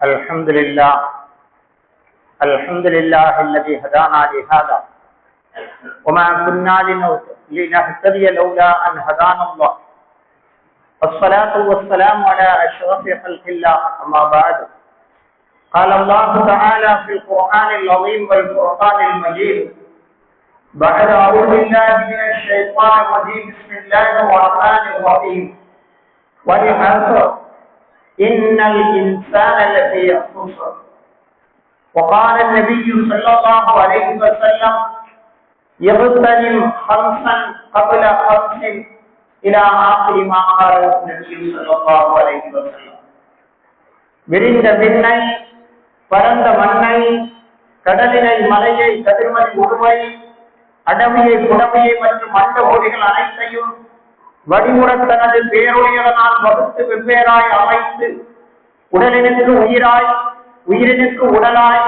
الحمد لله الذي هدانا لهذا وما كنا لنهتدي لولا أن هدانا الله. الصلاة والسلام على أشرف خلق الله. أما بعد، قال الله تعالى في القرآن العظيم والفرقان المجيد بعد أعوذ بالله من الشيطان الرجيم بسم الله الرحمن الرحيم والعصر إن الإنسان لفي خسر. وقال النبي صلى الله عليه وسلم يغتنم خمسا قبل خمس إلى آخر ما قال النبي صلى الله عليه وسلم. விரிந்த விண்ணை, பரந்த மண்ணை, கடலினை, மலையை, கதிர்மணி உருவை, அடவியை, குடமையை மற்றும் அண்ட ஓடிகள் அனைத்தையும் வடிமுடன் தனது பேரொழியதனால் வகுத்து வெவ்வேறாய் அமைத்து உடலினுக்கு உயிராய், உயிரினுக்கு உடலாய்,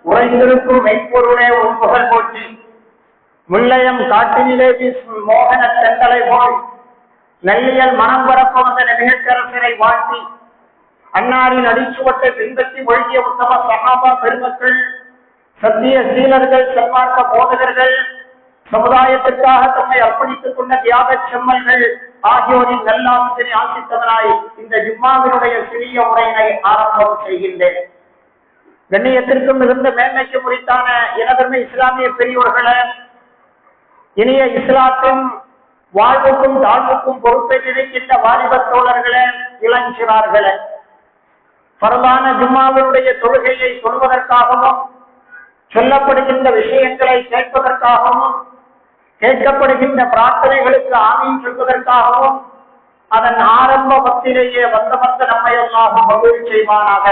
உறைந்திருக்கும் மெய்ப்பொருளே ஒரு புகழ் போற்றி, முல்லையம் காட்டினிலே வீசும் மோகன தென்றலை போல் நல்லியல் மனம் பரப்ப வந்த நிகழ்ச்சரசரை வாழ்த்தி, அன்னாரின் அடிச்சுவட்டை பின்பற்றி ஒழுகிய உத்தம சஹாபா பெருமக்கள், சத்திய சீலர்கள், சன்மார்க்க போதகர்கள், சமுதாயத்திற்காக தம்மை அர்ப்பணித்துக் கொண்ட தியாக செம்மல்கள் ஆகியோரின் நல்லாசிரியை ஆசித்தவனாய் இந்த ஜும்மாவினுடைய சிறிய உரையினை ஆரம்பம் செய்கின்றேன். கண்ணியத்திற்கும் மிகுந்த மேன்மைக்கு முறித்தான எனதர்மை இஸ்லாமிய பெரியோர்களே, இனிய இஸ்லாத்தின் வாழ்வுக்கும் தாழ்வுக்கும் பொறுப்பேற்றிருக்கின்ற வாலிப தோழர்களே, இளஞ்சிறார்களே, பரவான ஜும்மாவினுடைய தொழுகையை சொல்வதற்காகவும் சொல்லப்படுகின்ற விஷயங்களை கேட்பதற்காகவும் கேட்கப்படுகின்ற பிரார்த்தனைகளுக்கு ஆமீன் சொல்வதற்காகவும் அதன் ஆரம்ப பக்தியிலேயே வந்த நம்மை எல்லாம் மகிழ்ச்சி செய்வானாக.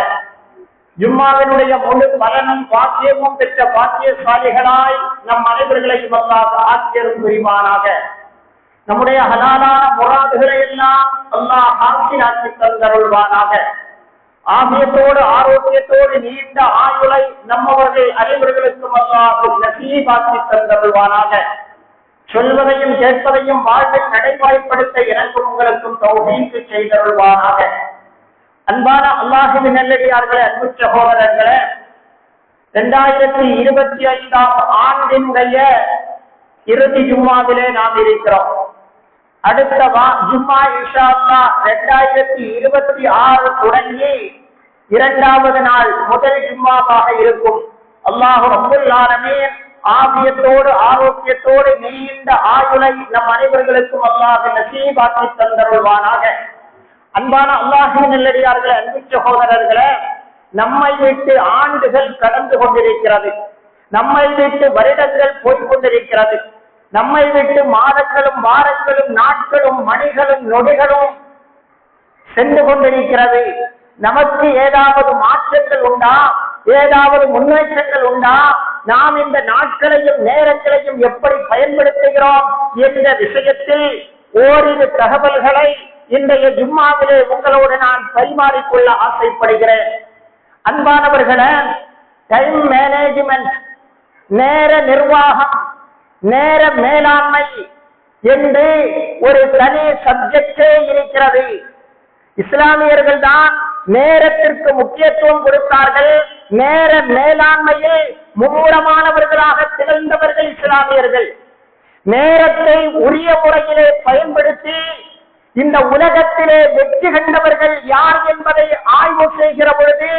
ஜும்மாவினுடைய முழு பலனும் பாக்கியமும் பெற்ற பாக்கியசாலிகளாய் நம் அனைவர்களையும் அல்லாஹ் ஆக்கியரும் புரிவானாக. நம்முடைய ஹலாலான முராதுகளை எல்லாம் அல்லாஹ் ஆக்கி தந்தருள்வானாக. ஆகியத்தோடு ஆரோக்கியத்தோடு நீண்ட ஆயுளை நம்மவர்கள் அனைவர்களுக்கும் அல்லாஹ் நசீபாக்கி தந்தருள்வானாக. சொல்வதையும் கேட்பதையும் வாழ்வில் நடைமுறைப்படுத்த எனக்கும் உங்களுக்கும் தௌஹீக் செய்தருள்வானாக. அன்பான அல்லாஹ்வின் நல்லடியார்களே, அன்பு சகோதரர்களே, 2025 ஆண்டினுடைய இறுதி ஜும்மாவிலே நாம் இருக்கிறோம். அடுத்த ஜும்மா இன்ஷா அல்லாஹ் 2026 தொடங்கி 2வது நாள் முதல் ஜும்மாவாக இருக்கும். அல்லாஹ் ரப்பல் ஆலமீன் ஆபியத்தோடு ஆரோக்கியத்தோடு நீண்ட ஆயுளை நம் அனைவர்களுக்கும் அல்லாஹ் நசீபாக்கி தந்தருள்வானாக. அன்பான அல்லாஹ்வின் நல்லடியார்களே, அன்பு சகோதரர்களே, நம்மை விட்டு ஆண்டுகள் கடந்து கொண்டிருக்கிறது, நம்மை விட்டு வருடங்கள் போய்கொண்டிருக்கிறது, நம்மை விட்டு மாதங்களும் வாரங்களும் நாட்களும் மணிகளும் நொடிகளும் சென்று கொண்டிருக்கிறது. நமக்கு ஏதாவது மாற்றங்கள் உண்டா? ஏதாவது முன்னேற்றங்கள் உண்டா? நாம் இந்த நாட்களையும் நேரங்களையும் எப்படி பயன்படுத்துகிறோம் என்ற விஷயத்தில் ஓரிரு தகவல்களை இன்றைய ஜும்மாவிலே உங்களோடு நான் பரிமாறிக்கொள்ள ஆசைப்படுகிறேன். அன்பானவர்களே, டைம் மேனேஜ்மெண்ட், நேர நிர்வாகம், நேர மேலாண்மை என்று ஒரு தனி சப்ஜெக்டே இருக்கிறது. இஸ்லாமியர்கள் தான் நேரத்திற்கு முக்கியத்துவம் கொடுத்தார்கள். நேர மேலாண்மையில் மும்முரமானவர்களாக திகழ்ந்தவர்கள் இஸ்லாமியர்கள். நேரத்தை உரிய முறையிலே பயன்படுத்தி இந்த உலகத்திலே வெற்றி கண்டவர்கள் யார் என்பதை ஆய்வு செய்கிற பொழுது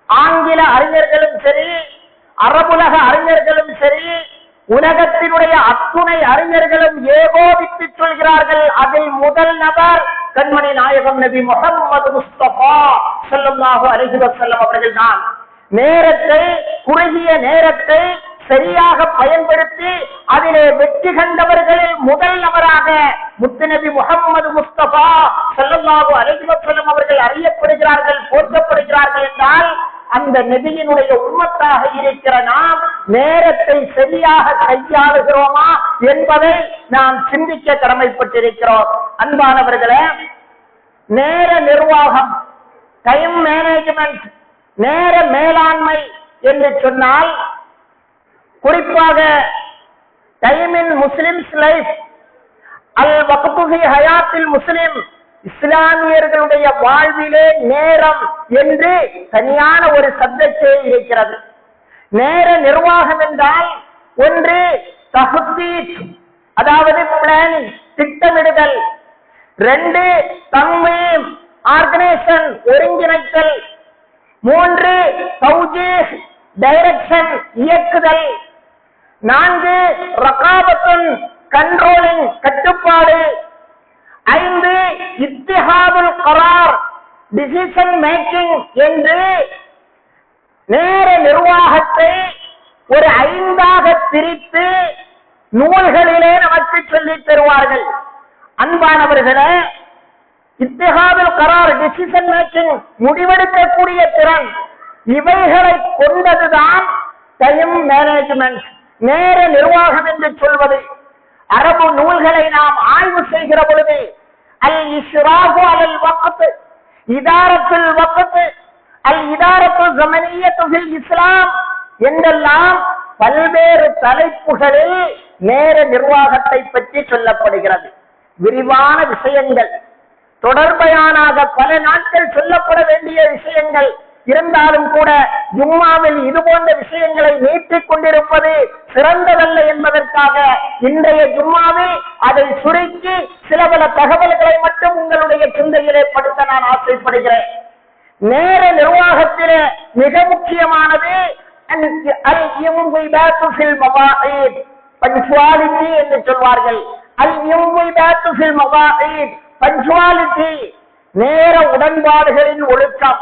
ஆங்கில அறிஞர்களும் சரி, அரபுலக அறிஞர்களும் சரி, உலகத்தினுடைய அத்துணை அறிஞர்களும் ஏகோபித்து சொல்கிறார்கள். அதில் முதல் நபர் கண்மணி நாயகம் நபி முஹம்மது முஸ்தபா ஸல்லல்லாஹு அலைஹி வஸல்லம் அவர்கள் தான். நேரத்தை, குறுகிய நேரத்தை சரியாக பயன்படுத்தி அதிலே வெற்றி கண்டவர்களில் முதல் நபராக முத்துநபி முஹம்மது முஸ்தபா ஸல்லல்லாஹு அலைஹி வஸல்லம் அவர்கள் அறியப்படுகிறார்கள், போற்றப்படுகிறார்கள் என்றால் அந்த நபியினுடைய உம்மத்தாக இருக்கிற நாம் நேரத்தை சரியாக கையாளுகிறோமா என்பதை நாம் சிந்திக்க கடமைப்பட்டிருக்கிறோம். அன்பானவர்களே, நேர நிர்வாகம், டைம் மேனேஜ்மெண்ட், நேர மேலாண்மை என்று சொன்னால் குறிப்பாக டைம் இன் முஸ்லிம்ஸ் லைஃப் அல் வக்து ஃபி ஹயாத்தில் முஸ்லிம், இஸ்லாமியர்களுடைய வாழ்விலே நேரம் என்று தனியான ஒரு சப்ஜெக்டே இருக்கிறது. நேர நிர்வாகம் என்றால் ஒன்று தஹ்தீத், அதாவது பிளானிங், திட்டமிடுதல். 2 தன்வீம், ஆர்கனைசேஷன், ஒருங்கிணைத்தல். 3 தௌஜீஹ், டைரக்ஷன், இயக்குதல். 4 ரகாபத்துன், கண்ட்ரோலிங், கட்டுப்பாடு. 5 இத்திஹாதுல் கரார், டிசிஷன் மேக்கிங் என்று நேர நிர்வாகத்தை ஒரு 5ஆக பிரித்து நூல்களிலே நமக்கு சொல்லித் தருவார்கள். அன்பானவர்களே, இத்திஹாதுல் கரார், டிசிஷன் மேக்கிங், முடிவெடுக்கக்கூடிய திறன், இவைகளை கொண்டதுதான் டைம் மேனேஜ்மெண்ட், நேர நிர்வாகம் என்று சொல்வது. அரபு நூல்களை நாம் ஆய்வு செய்கிற பொழுது அல் இஸ்ராஃபு அலல் வக்த், இதாரத்துல் வக்த், அல் இதாரத்து ஸமனிய்யத்து ஃபில் இஸ்லாம் என்றெல்லாம் பல்வேறு தலைப்புகளில் நேர நிர்வாகத்தை பற்றி சொல்லப்படுகிறது. விரிவான விஷயங்கள், தொடர்பையானாக பல நாட்கள் சொல்லப்பட வேண்டிய விஷயங்கள் இருந்தாலும் கூட ஜும்மாவில் இது போன்ற விஷயங்களை நீட்டிக் கொண்டிருப்பது சிறந்ததல்ல என்பதற்காக இன்றைய ஜும்மாவில் அதை சுருக்கி சில பல தகவல்களை மட்டும் உங்களுடைய சிந்தையிலே படுத்த நான் ஆசைப்படுகிறேன். நேர நிர்வாகத்திலே மிக முக்கியமானது பஞ்சுவாலிட்டி என்று சொல்வார்கள். பஞ்சுவாலிட்டி, நேர உடன்பாடுகளின் ஒழுக்கம்,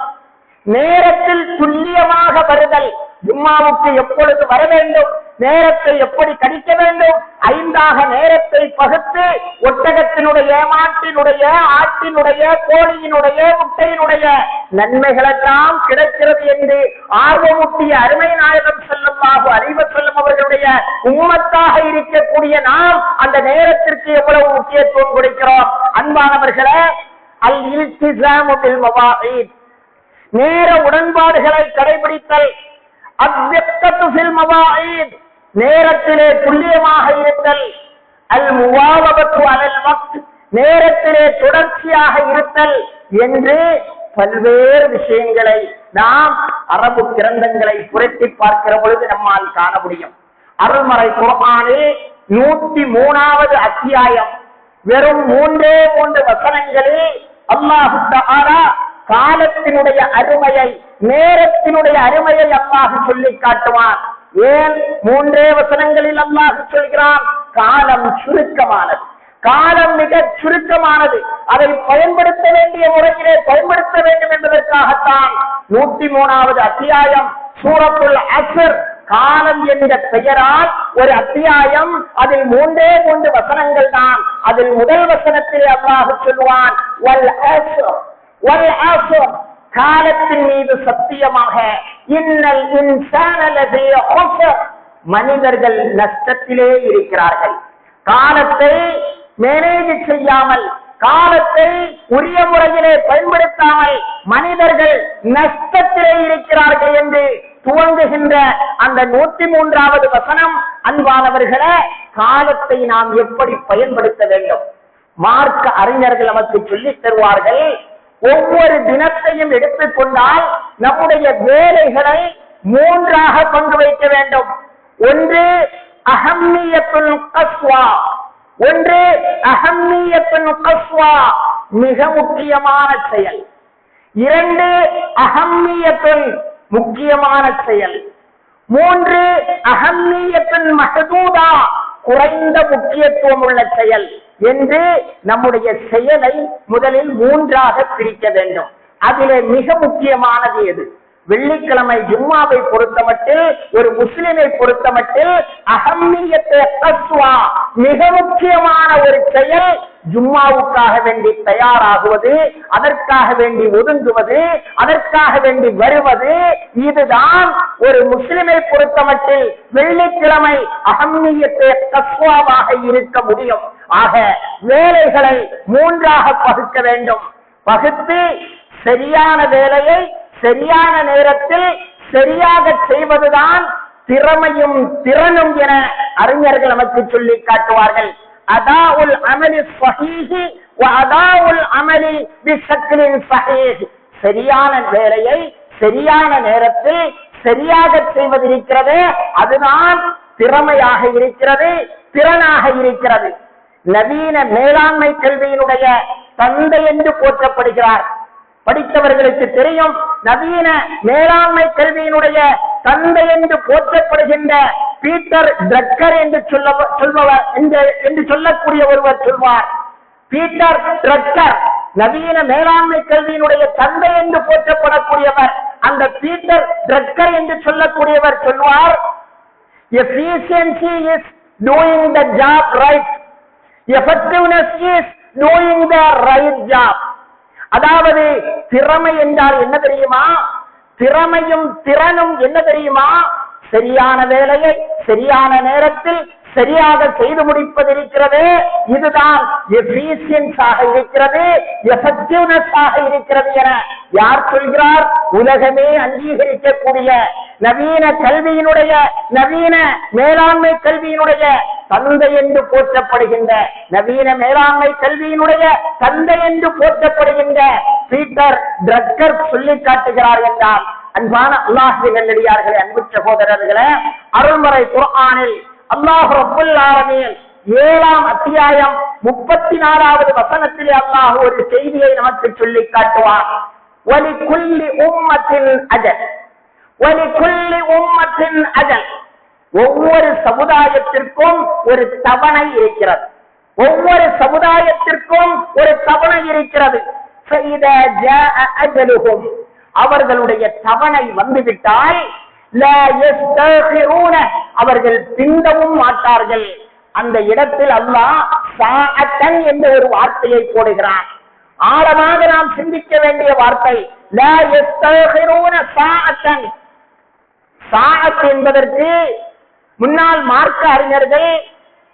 நேரத்தில் துல்லியமாக வருதல். ஜும்மாவுக்கு எப்பொழுது வர வேண்டும், நேரத்தை எப்படி கணிக்க வேண்டும், 5ஆக நேரத்தை பகுத்து ஒட்டகத்தினுடைய, மாட்டினுடைய, ஆட்டினுடைய, கோழியினுடைய, முட்டையினுடைய நன்மைகளெல்லாம் கிடைக்கிறது என்று ஆர்வமூட்டிய அருமை நாயகம் ஸல்லல்லாஹு அலைஹி வஸல்லம் அவர்களுடைய உம்மத்தாக இருக்கக்கூடிய நாம் அந்த நேரத்திற்கு எவ்வளவு முக்கியத்துவம் கொடுக்கிறோம். அன்பானவர்களே, அல் இல்திஸாமு பில் மவாஈத், நேர உடன்பாடுகளை கடைபிடித்தல். அத்யக்தத்து ஃபில் மவாஈத், நேரத்திலே துல்லியமாக இருத்தல். அல் முவாலபத்து அலல் வக்த், நேரத்திலே தொடர்ச்சியாக இருத்தல் என்று பல்வேறு விஷயங்களை நாம் அரபு கிரந்தங்களை புரட்டி பார்க்கிற பொழுது நம்மால் காண முடியும். அருள்மறை குர்ஆனில் 103வது அத்தியாயம் வெறும் 3 வசனங்களில் அல்லாஹ் தஆலா காலத்தினுடைய அருமையை, நேரத்தினுடைய அருமையை அல்லாஹ் சொல்லி காட்டுவான். ஏன் 3 வசனங்களில் அல்லாஹ் சொல்கிறான்? காலம் சுருக்கமானது, காலம் மிக சுருக்கமானது, அதை பயன்படுத்த வேண்டிய முறையிலே பயன்படுத்த வேண்டும் என்பதற்காகத்தான் 103வது அத்தியாயம் சூரத்துல் அஸ்ர், காலம் என்ற பெயரால் ஒரு அத்தியாயம். அதில் 3 வசனங்கள் தான். அதில் முதல் வசனத்திலே அல்லாஹ் சொல்வான், வல் அஸ்ர், வல் அஸ்ர், காலத்தின் மீது சத்தியமாக, இன்னல் இன்சான லஃபீ ஹுஸ்ர், மனிதர்கள் நஷ்டத்திலே இருக்கிறார்கள். காலத்தை மேனேஜ் செய்யாமல், காலத்தை உரிய முறையிலே பயன்படுத்தாமல் மனிதர்கள் நஷ்டத்திலே இருக்கிறார்கள் என்று துவங்குகின்ற அந்த 103வது வசனம். அன்பானவர்களே, காலத்தை நாம் எப்படி பயன்படுத்த வேண்டும்? மார்க்க அறிஞர்கள் நமக்கு சொல்லித் தருவார்கள். ஒவ்வொரு தினத்தையும் எடுத்துக்கொண்டால் நம்முடைய வேலைகளை 3ஆக பங்கு வைக்க வேண்டும். ஒன்று அஹம்மியத்துல் கஸ்வா, ஒன்று அஹம்மியத்துல் கஸ்வா, மிக முக்கியமான செயல். 2 அஹம்மியத்துல், முக்கியமான செயல். 3 அஹம்மியத்துல் மஹ்தூதா, குறைந்த முக்கியத்துவம் உள்ள செயல் என்று நம்முடைய செயலை முதலில் 3ஆக பிரிக்க வேண்டும். அதிலே மிக முக்கியமானது எது? வெள்ளிக்கிழமை ஜும்மாவை பொறுத்தமட்டில், ஒரு முஸ்லிமை பொறுத்தமட்டில் அஹம்மியத்தை கஸ்வா, மிக முக்கியமான ஒரு செயல் ஜும்மாவுக்காக வேண்டி தயாராகுவது, அதற்காக வேண்டி ஒதுங்குவது, அதற்காக வேண்டி வருவது. இதுதான் ஒரு முஸ்லிமை பொறுத்தமட்டில் வெள்ளிக்கிழமை அஹம்மியத்தை கஸ்வாவாக இருக்க முடியும். ஆக வேலைகளை 3ஆக பகுக்க வேண்டும். பகுத்து சரியான வேலையை சரியான நேரத்தில் சரியாக செய்வதுதான் திறமையும் திறனும் என அறிஞர்கள் நமக்கு சொல்லி காட்டுவார்கள். அதாஉல் அமலி ஸஹீஹ் வ அதாஉல் அமலி பிஷக்லின் ஸஹீஹ், சரியான வேலையை சரியான நேரத்தில் சரியாக செய்வதிருக்கிறது, அதுதான் திறமையாக இருக்கிறது, திறனாக இருக்கிறது. நவீன மேலாண்மை கல்வியினுடைய தந்தை என்று போற்றப்படுகிறார். படித்தவர்களுக்கு தெரியும், நவீன மேலாண்மை கல்வியினுடைய தந்தை என்று போற்றப்படுகின்ற பீட்டர் ட்ரக்கர் என்று சொல்பவர் என்று சொல்லக்கூடிய ஒருவர் சொல்வார். பீட்டர் ட்ரக்கர் நவீன மேலாண்மை கல்வியினுடைய தந்தை என்று போற்றப்படக்கூடியவர். அந்த பீட்டர் ட்ரக்கர் என்று சொல்லக்கூடியவர் சொல்வார், efficiency is doing the job right, effectiveness is doing the right job. அதாவது திறமை என்றால் என்ன தெரியுமா? திறமையும் திறனும் என்ன தெரியுமா? சரியான வேலையை சரியான நேரத்தில் சரியாக செய்து முடிப்பதிருக்கிறது. இதுதான் எஃபிஷியன்ஸ் ஆக இருக்கிறது, எஃபெக்டிவ்னஸ் ஆக இருக்கிறது என யார் சொல்கிறார்? உலகமே அங்கீகரிக்கக்கூடிய நவீன கல்வியினுடைய, நவீன மேலாண்மை கல்வியினுடைய தந்தை என்று போற்றப்படுகின்ற, நவீன மேலாண்மை கல்வியினுடைய தந்தை என்று போற்றப்படுகின்ற பீட்டர் ட்ரக்கர் சொல்லி காட்டுகிறார் என்றால், அன்பான அல்லாஹ்வின் நல்லடியார்களே, அன்பு சகோதரர்களே, அருள்மறை குர்ஆனில் அல்லாஹ் ரப்பல் ஆலமீன் 7ஆம் அத்தியாயம் 34வது வசனத்திலே அல்லாஹ் ஒரு செய்தியை நமக்கு சொல்லி காட்டுவார். வலிகுல்லி உம்மத்தின் அஜல், வலிகுல்லி உம்மத்தின் அஜல். ஒவ்வொரு சமுதாயத்திற்கும் ஒரு தவணை இருக்கிறது, ஒவ்வொரு சமுதாயத்திற்கும் ஒரு தவணை இருக்கிறது. ஃபஇதா ஜாஅ அஜலுஹும், அவர்களுடைய தவணை வந்துவிட்டால் லா யஸ்தகிரூன, அவர்கள் பிந்தவும் மாட்டார்கள். அந்த இடத்தில் அல்லாஹ் சாஅத்தன் என்ற ஒரு வார்த்தையை போடுகிறார். ஆழமாக நாம் சிந்திக்க வேண்டிய வார்த்தை லா யஸ்தகிரூன சாஅத்தன். சாஅத் என்பதற்கு முன்னாள் மார்க்க அறிஞர்கள்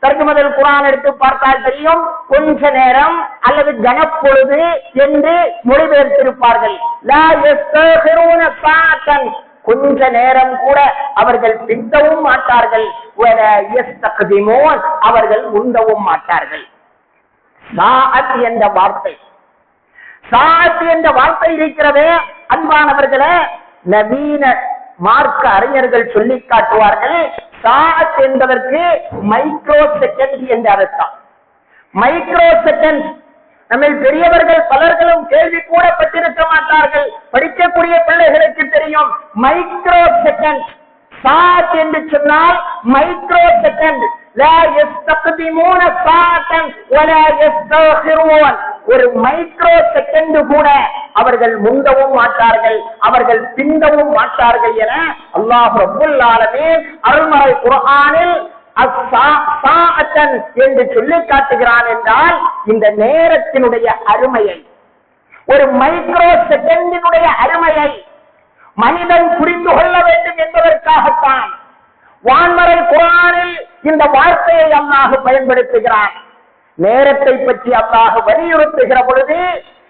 தர்ஜுமத்துல் குர்ஆன் எடுத்து பார்த்தால் தெரியும், கொஞ்ச நேரம் அல்லது கனப்பொழுது என்று மொழிபெயர்த்திருப்பார்கள். லா யஸ்தகிரூன சாஅத்தன், கொஞ்ச நேரம் கூட அவர்கள் பிந்தவும் மாட்டார்கள். அவர்கள் முந்தவும் மாட்டார்கள். சாஅத் என்ற வார்த்தை, சாஅத் என்ற வார்த்தை இருக்கிறது. அன்பானவர்களே, நவீன மார்க்க அறிஞர்கள் சொல்லி காட்டுவார்கள், சாஅத் என்பதற்கு மைக்ரோ செகண்ட் என்ற அர்த்தம். மைக்ரோ செகண்ட் நம்ம பெரியவர்கள் பலர்களும் கேள்வி கூட பட்டிருக்க மாட்டார்கள், படிக்கக்கூடிய பிள்ளைகளுக்கு தெரியும். மைக்ரோ செகண்ட், சாத் என்று சொன்னால் மைக்ரோ செகண்ட். ஒரு மைக்ரோ செகண்ட் கூட அவர்கள் முந்தவும் மாட்டார்கள், அவர்கள் பிந்தவும் மாட்டார்கள் என அல்லாஹ் ரப்பல் ஆலமீன் அருள்மறை குர்ஆனில் என்று சொல்லி காட்டுகிறான். என்றால் இந்த நேரத்தினுடைய அருமையை, ஒரு மைக்ரோ செகண்டினுடைய அருமையை மனிதன் புரிந்து கொள்ள வேண்டும் என்பதற்காகத்தான் வான்மறை குர்ஆனில் இந்த வார்த்தையை அல்லாஹ் பயன்படுத்துகிறான். நேரத்தை பற்றி அல்லாஹ் வலியுறுத்துகிற பொழுது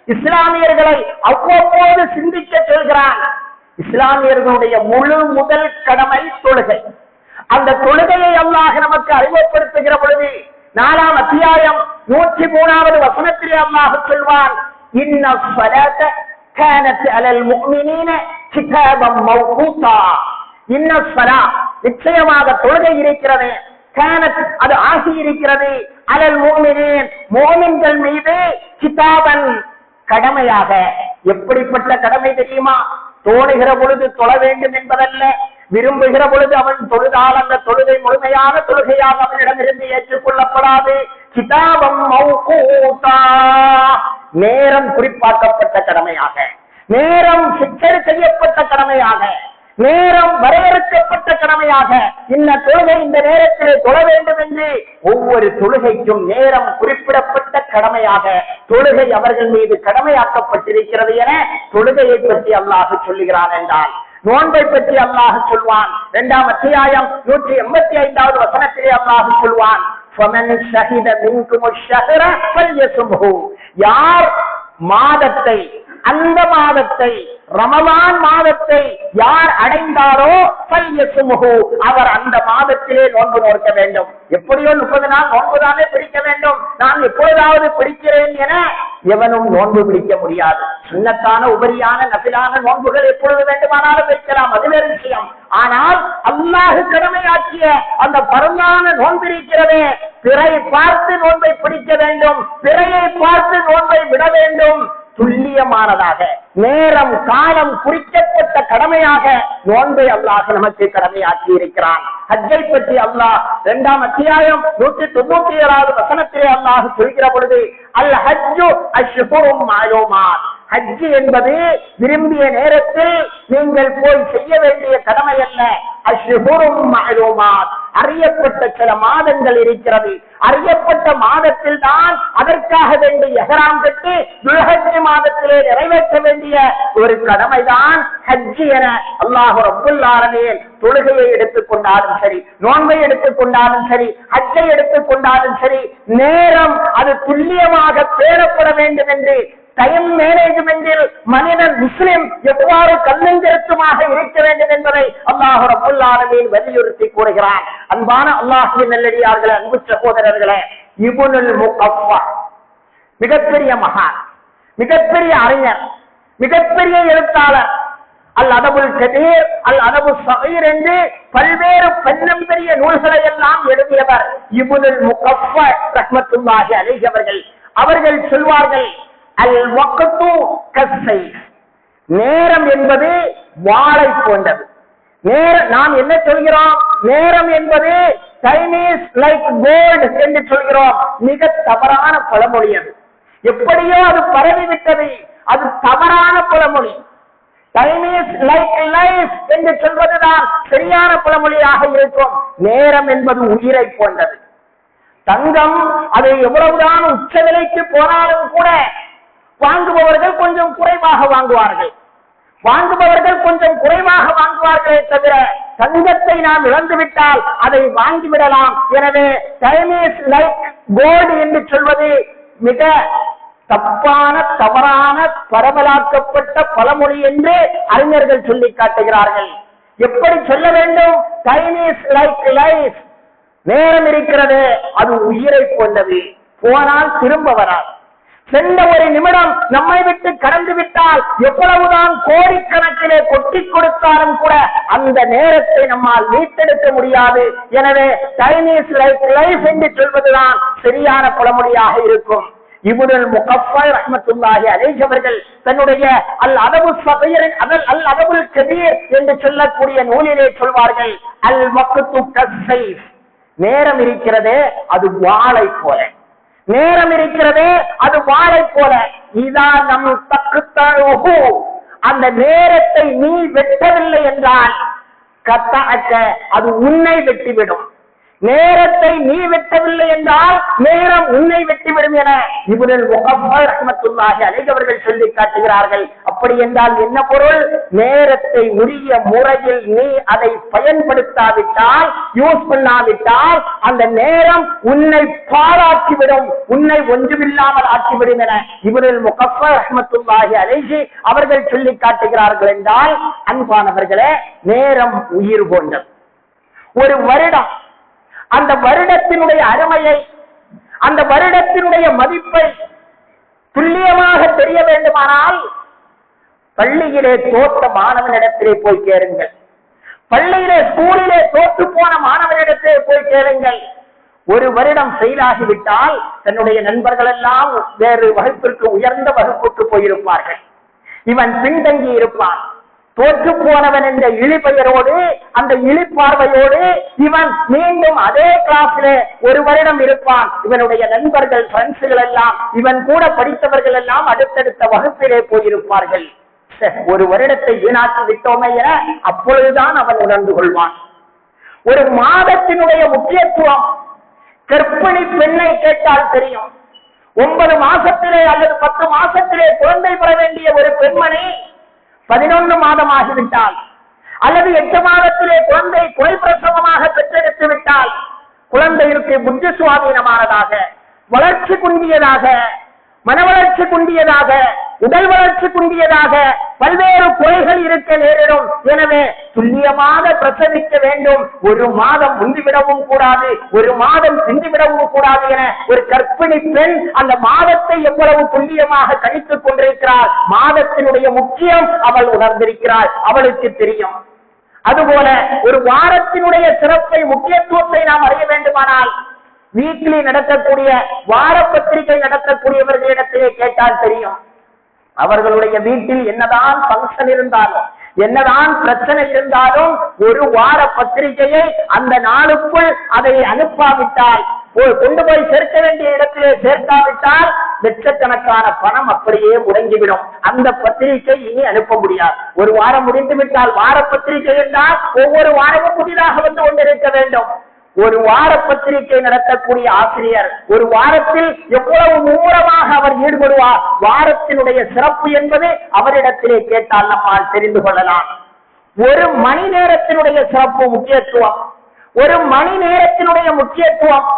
இஸ்லாமியர்களை அவ்வப்போது சிந்திக்க சொல்கிறான். இஸ்லாமியர்களுடைய முழு முதல் கடமை தொழுகை. அந்த தொழுகையை அல்லாஹ் நமக்கு அறிமுகப்படுத்துகிற பொழுது 4ஆம் அத்தியாயம் 103வது வசனத்திலே அல்லாஹ் சொல்வான், இன்ன ஸலாத கானத் அலல் முஃமினீன கிதாபம் மவ்கூதா. இன்ன ஸலா, நிச்சயமாக தொழுகை இருக்கிறது, கானத் அது ஆகி இருக்கிறது, அலல் முஃமினீன் முஃமின்கள் மீது கிதாபன் கடமையாக. எப்படிப்பட்ட கடமை தெரியுமா? தோணுகிற பொழுது தொழ வேண்டும் என்பதல்ல, விரும்புகிற பொழுது அவன் தொழுதால் அந்த தொழுகை முழுமையான தொழுகையாக அவனிடமிருந்து ஏற்றுக்கொள்ளப்படாது. கிதாபம் மவ்கூதா, நேரம் குறிப்பாக்கப்பட்ட கடமையாக, நேரம் சிக்கல் செய்யப்பட்ட கடமையாக, நேரம் வரையறுக்கப்பட்ட கடமையாக. இந்த தொழுகை இந்த நேரத்தில் தொழ வேண்டும் என்று ஒவ்வொரு தொழுகைக்கும் நேரம் குறிப்பிடப்பட்ட கடமையாக தொழுகை அவர்கள் மீது கடமையாக்கப்பட்டிருக்கிறது என தொழுகையை பற்றி அல்லாஹ் சொல்லுகிறான். என்றால் நோன்பை பற்றி அல்லாஹ் சொல்வான். 2ஆம் அத்தியாயம் 185வது வசனத்திலே அல்லாஹ் சொல்வான், யார் மாதத்தை, அந்த மாதத்தை, ரமலான் மாதத்தை யார் அடைந்தாரோ அவர் அந்த மாதத்திலே நோன்பு நோக்க வேண்டும். எப்படியோ 30 நாள் நோன்புதானே பிடிக்க வேண்டும், நான் எப்பொழுதாவது பிடிக்கிறேன் என எவனும் நோன்பு பிடிக்க முடியாது. சுன்னத்தான உபரியான நபிலான நோன்புகள் எப்பொழுது வேண்டுமானாலும் வைக்கலாம், அது வேறு விஷயம். ஆனால் அல்லாஹ் கடமையாக்கிய அந்த பரந்தான நோன்பு இருக்கிறதே, பிறை பார்த்து நோன்பை பிடிக்க வேண்டும், பிறையை பார்த்து நோன்பை விட வேண்டும். துல்லியமானதாக நேரம் காலம் குறிக்கப்பட்ட கடமையாக நோன்பை அல்லாஹ் நமக்கு கடமையாக்கி இருக்கிறான். ஹஜ்ஜை பற்றி அல்லாஹ் 2ஆம் அத்தியாயம் 197வது வசனத்திலே அல்லாஹ் சொல்கிற பொழுது, அல் ஹஜ்ஜு அஷ்ஹுரும் மஅலூமாத், ஹஜ் என்பது விரும்பிய நேரத்தில் நீங்கள் போய் செய்ய வேண்டிய கடமை அல்ல. அஷ்ஹுரும் மஅலூமாத், அறியப்பட்ட சில மாதங்கள் இருக்கிறது. அறியப்பட்ட மாதத்தில் தான் அதற்காக வேண்டிய இஹ்ராம் கட்டி துல்ஹஜ் மாதத்திலே நிறைவேற்ற வேண்டிய ஒரு கடமைதான் ஹஜ் என அல்லாஹ் ரப்புல் ஆலமீன் தொழுகையை எடுத்துக்கொண்டாலும் சரி, நோன்பை எடுத்துக்கொண்டாலும் சரி, ஹஜ்ஜை எடுத்துக்கொண்டாலும் சரி, நேரம் அது துல்லியமாக பேணப்பட வேண்டும் என்று டைம் மேனேஜ்மெண்டில் மனிதன் முஸ்லிம் எவ்வாறு கண்ணெஞ்செழுத்துமாக இருக்க வேண்டும் என்பதை அல்லாஹ் ரப்புல் ஆலமீன் வலியுறுத்தி கூறுகிறான். அன்பான அல்லாஹ்வின் நல்லடியார்களே, அன்பு சகோதரர்களே, இப்னுல் முகஃபா மிகப்பெரிய மகான், மிகப்பெரிய அறிஞர், மிகப்பெரிய எழுத்தாளர். அல் அதபுல் கபீர், அல் அதபு ஸகீர் என்று பல்வேறு பெரிய நூல்களை எல்லாம் எழுதியவர் இப்னுல் முகஃபா ரஹ்மத்துல்லாஹி அலைஹி அவர்கள். அவர்கள் சொல்வார்கள், அல் வக்து கஸ்ஸைஃப், நேரம் என்பது வாளை போன்றது. நாம் என்ன சொல்கிறோம்? நேரம் என்பது டைம் இஸ் லைக் கோல்ட் என்று சொல்கிறோம். மிக தவறான பழமொழி அது. எப்படியோ அது பரவிவிட்டது, அது தவறான பழமொழி. டைம் இஸ் லைக் லைஃப் என்று சொல்வதுதான் சரியான பழமொழியாக இருக்கும். நேரம் என்பது உயிரை போன்றது. தங்கம் அது எவ்வளவுதான் உச்ச விலைக்கு போனாலும் கூட வாங்குபவர்கள் கொஞ்சம் குறைவாக வாங்குவார்கள், வாங்குவார்களே தவிர தங்கத்தை நாம் இழந்துவிட்டால் அதை வாங்கிவிடலாம். எனவே டைம் இஸ் லைக் கோல்ட் என்று சொல்வது மிக தப்பான தவறான பரவலாக்கப்பட்ட பழமொழி என்று அறிஞர்கள் சொல்லி காட்டுகிறார்கள். எப்படி சொல்ல வேண்டும்? டைம் இஸ் லைக் லைஃப், நேரம் இருக்கிறது அது உயிரை போன்றது, போனால் திரும்ப வராது. சென்ற ஒரு நிமிடம் நம்மை விட்டு கடந்து விட்டால் எவ்வளவுதான் கோடிக்கணக்கிலே கொட்டி கொடுத்தாலும் கூட அந்த நேரத்தை நம்மால் மீட்டெடுக்க முடியாது. எனவே டைம் இஸ் லைக் லைஃப் என்று சொல்வதுதான் சரியான பழமொழியாக இருக்கும். இப்னுல் முகஃபா ரஹ்மத்துல்லாஹி அலைஹி அவர்கள் தன்னுடைய அல் அதபு ஸகீர், அல் அதபுல் கபீர் என்று சொல்லக்கூடிய நூலிலே சொல்வார்கள், அல் வக்து கஸ்ஸைஃப், நேரம் இருக்கிறதே அது வாளை போல, நேரம் இருக்கிறதே அது வாளை போல. இதா நம் தக்குத்தழுகு, அந்த நேரத்தை நீ வெட்டவில்லை என்றால் கத்தாக்க அது உன்னை வெட்டிவிடும். நேரத்தை நீ வெட்டவில்லை என்றால் நேரம் உன்னை வெட்டிவிடும் என இப்னுல் முகஃபா ரஹ்மத்துல்லாஹி அலைஹி அவர்கள் சொல்லி காட்டுகிறார்கள். அப்படி என்றால் என்ன பொருள்? நேரத்தை உரிய முறையில் நீ அதை பயன்படுத்தாவிட்டால், யூஸ் பண்ணாவிட்டால் அந்த நேரம் உன்னை பாழாக்கிவிடும், உன்னை ஒன்றுமில்லாமல் ஆக்கிவிடும் என இப்னுல் முகஃபா ரஹ்மத்துல்லாஹி அலைஹி அவர்கள் சொல்லி காட்டுகிறார்கள். என்றால் அன்பானவர்களே, நேரம் உயிர் போன்றது. ஒரு வருடம், அந்த வருடத்தினுடைய அருமையை, அந்த வருடத்தினுடைய மதிப்பை துல்லியமாக தெரிய வேண்டுமானால் பள்ளியிலே தோற்ற மாணவனிடத்திலே போய் கேளுங்கள், பள்ளியிலே ஸ்கூலிலே தோற்று போன மாணவனிடத்திலே போய் கேளுங்கள். ஒரு வருடம் செயலாகிவிட்டால் தன்னுடைய நண்பர்கள் எல்லாம் வேறு வகுப்பிற்கு, உயர்ந்த வகுப்புக்கு போயிருப்பார்கள், இவன் பின்தங்கி இருப்பான். தோற்று போனவன் என்ற இழிபெயரோடு, அந்த இழிப்பார்வையோடு இவன் மீண்டும் அதே கிளாஸிலே ஒரு வருடம் இருப்பான். இவனுடைய நண்பர்கள், ஃப்ரெண்ட்ஸுகள் எல்லாம், இவன் கூட படித்தவர்கள் எல்லாம் அடுத்தடுத்த வகுப்பிலே போயிருப்பார்கள். ஒரு வருடத்தை வீணாக்கி விட்டோமே என அப்பொழுதுதான் அவன் உணர்ந்து கொள்வான். ஒரு மாதத்தினுடைய முக்கியத்துவம் கர்ப்பிணி பெண்ணை கேட்டால் தெரியும். 9 மாசத்திலே அல்லது 10 மாசத்திலே குழந்தை பெற வேண்டிய ஒரு பெண்மணி 11 மாதம் ஆகிவிட்டால், அல்லது 8 மாதத்திலே குழந்தை குறை பிரசவமாக பெற்றெடுத்து விட்டால், குழந்தைக்கு புத்தி சுவாதீனமானதாக, வளர்ச்சி குன்றியதாக, மன வளர்ச்சி குன்றியதாக உடல் வளர்ச்சி குன்றியதாக பல்வேறு குறைகள் இருக்க நேரிடும். எனவே துல்லியமாக பிரசவிக்க வேண்டும். ஒரு மாதம் முந்திவிடவும் கூடாது, ஒரு மாதம் பிந்திவிடவும் கூடாது என ஒரு கர்ப்பிணி பெண் அந்த மாதத்தை எவ்வளவு துல்லியமாக கணித்துக் கொண்டிருக்கிறார். மாதத்தினுடைய முக்கியம் அவள் உணர்ந்திருக்கிறாள், அவளுக்கு தெரியும். அதுபோல ஒரு வாரத்தினுடைய சிறப்பை, முக்கியத்துவத்தை நாம் அறிய வேண்டுமானால் வீக்லி நடத்தக்கூடிய வார பத்திரிகை நடத்தக்கூடியவர்களிடத்திலே கேட்டால் தெரியும். அவர்களுடைய வீட்டில் என்னதான் பங்கன் இருந்தாலும், என்னதான் பிரச்சனை இருந்தாலும், ஒரு வார பத்திரிகையை அந்த நாளுக்குள் அதை அனுப்பாவிட்டால், கொண்டு போய் சேர்க்க வேண்டிய இடத்திலே சேர்க்காவிட்டால் லட்சக்கணக்கான பணம் அப்படியே முடங்கிவிடும். அந்த பத்திரிகை இனி அனுப்ப முடியாது. ஒரு வாரம் முடிந்து விட்டால் வார பத்திரிகை என்றால் ஒவ்வொரு வாரமும் புதிதாக வந்து கொண்டிருக்க வேண்டும். ஒரு வார பத்திரிகை நடத்தக்கூடிய ஆசிரியர் ஒரு வாரத்தில் எவ்வளவு மும்முரமாக அவர் ஈடுபடுவார், வாரத்தினுடைய சிறப்பு என்பது அவரிடத்திலே கேட்டால் நம்மால் தெரிந்து கொள்ளலாம். ஒரு மணி நேரத்தினுடைய சிறப்பு, முக்கியத்துவம், ஒரு மணி நேரத்தினுடைய முக்கியத்துவம்.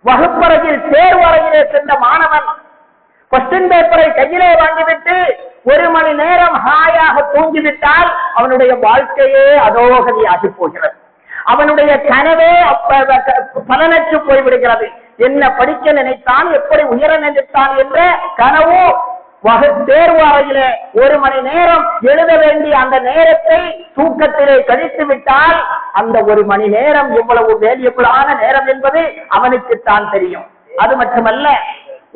வகுப்பறையில் தேர்வறையிலே சென்ற மாணவன் கொஸ்டின் பேப்பரை கையிலே வாங்கிவிட்டு ஒரு மணி நேரம் ஹாயாக தூங்கிவிட்டால் அவனுடைய வாழ்க்கையே அதோகதியாகி போகிறது. அவனுடைய கனவே பலனற்று போய்விடுகிறது. என்ன படிக்க நினைத்தான், எப்படி உயர நினைத்தான் என்ற கனவு தேர்வு அறையிலே ஒரு மணி நேரம் எழுத வேண்டிய அந்த நேரத்தை தூக்கத்திலே கழித்து விட்டால் அந்த ஒரு மணி நேரம் எவ்வளவு வேல்யூபிளான நேரம் என்பது அவனுக்குத்தான் தெரியும். அது மட்டுமல்ல,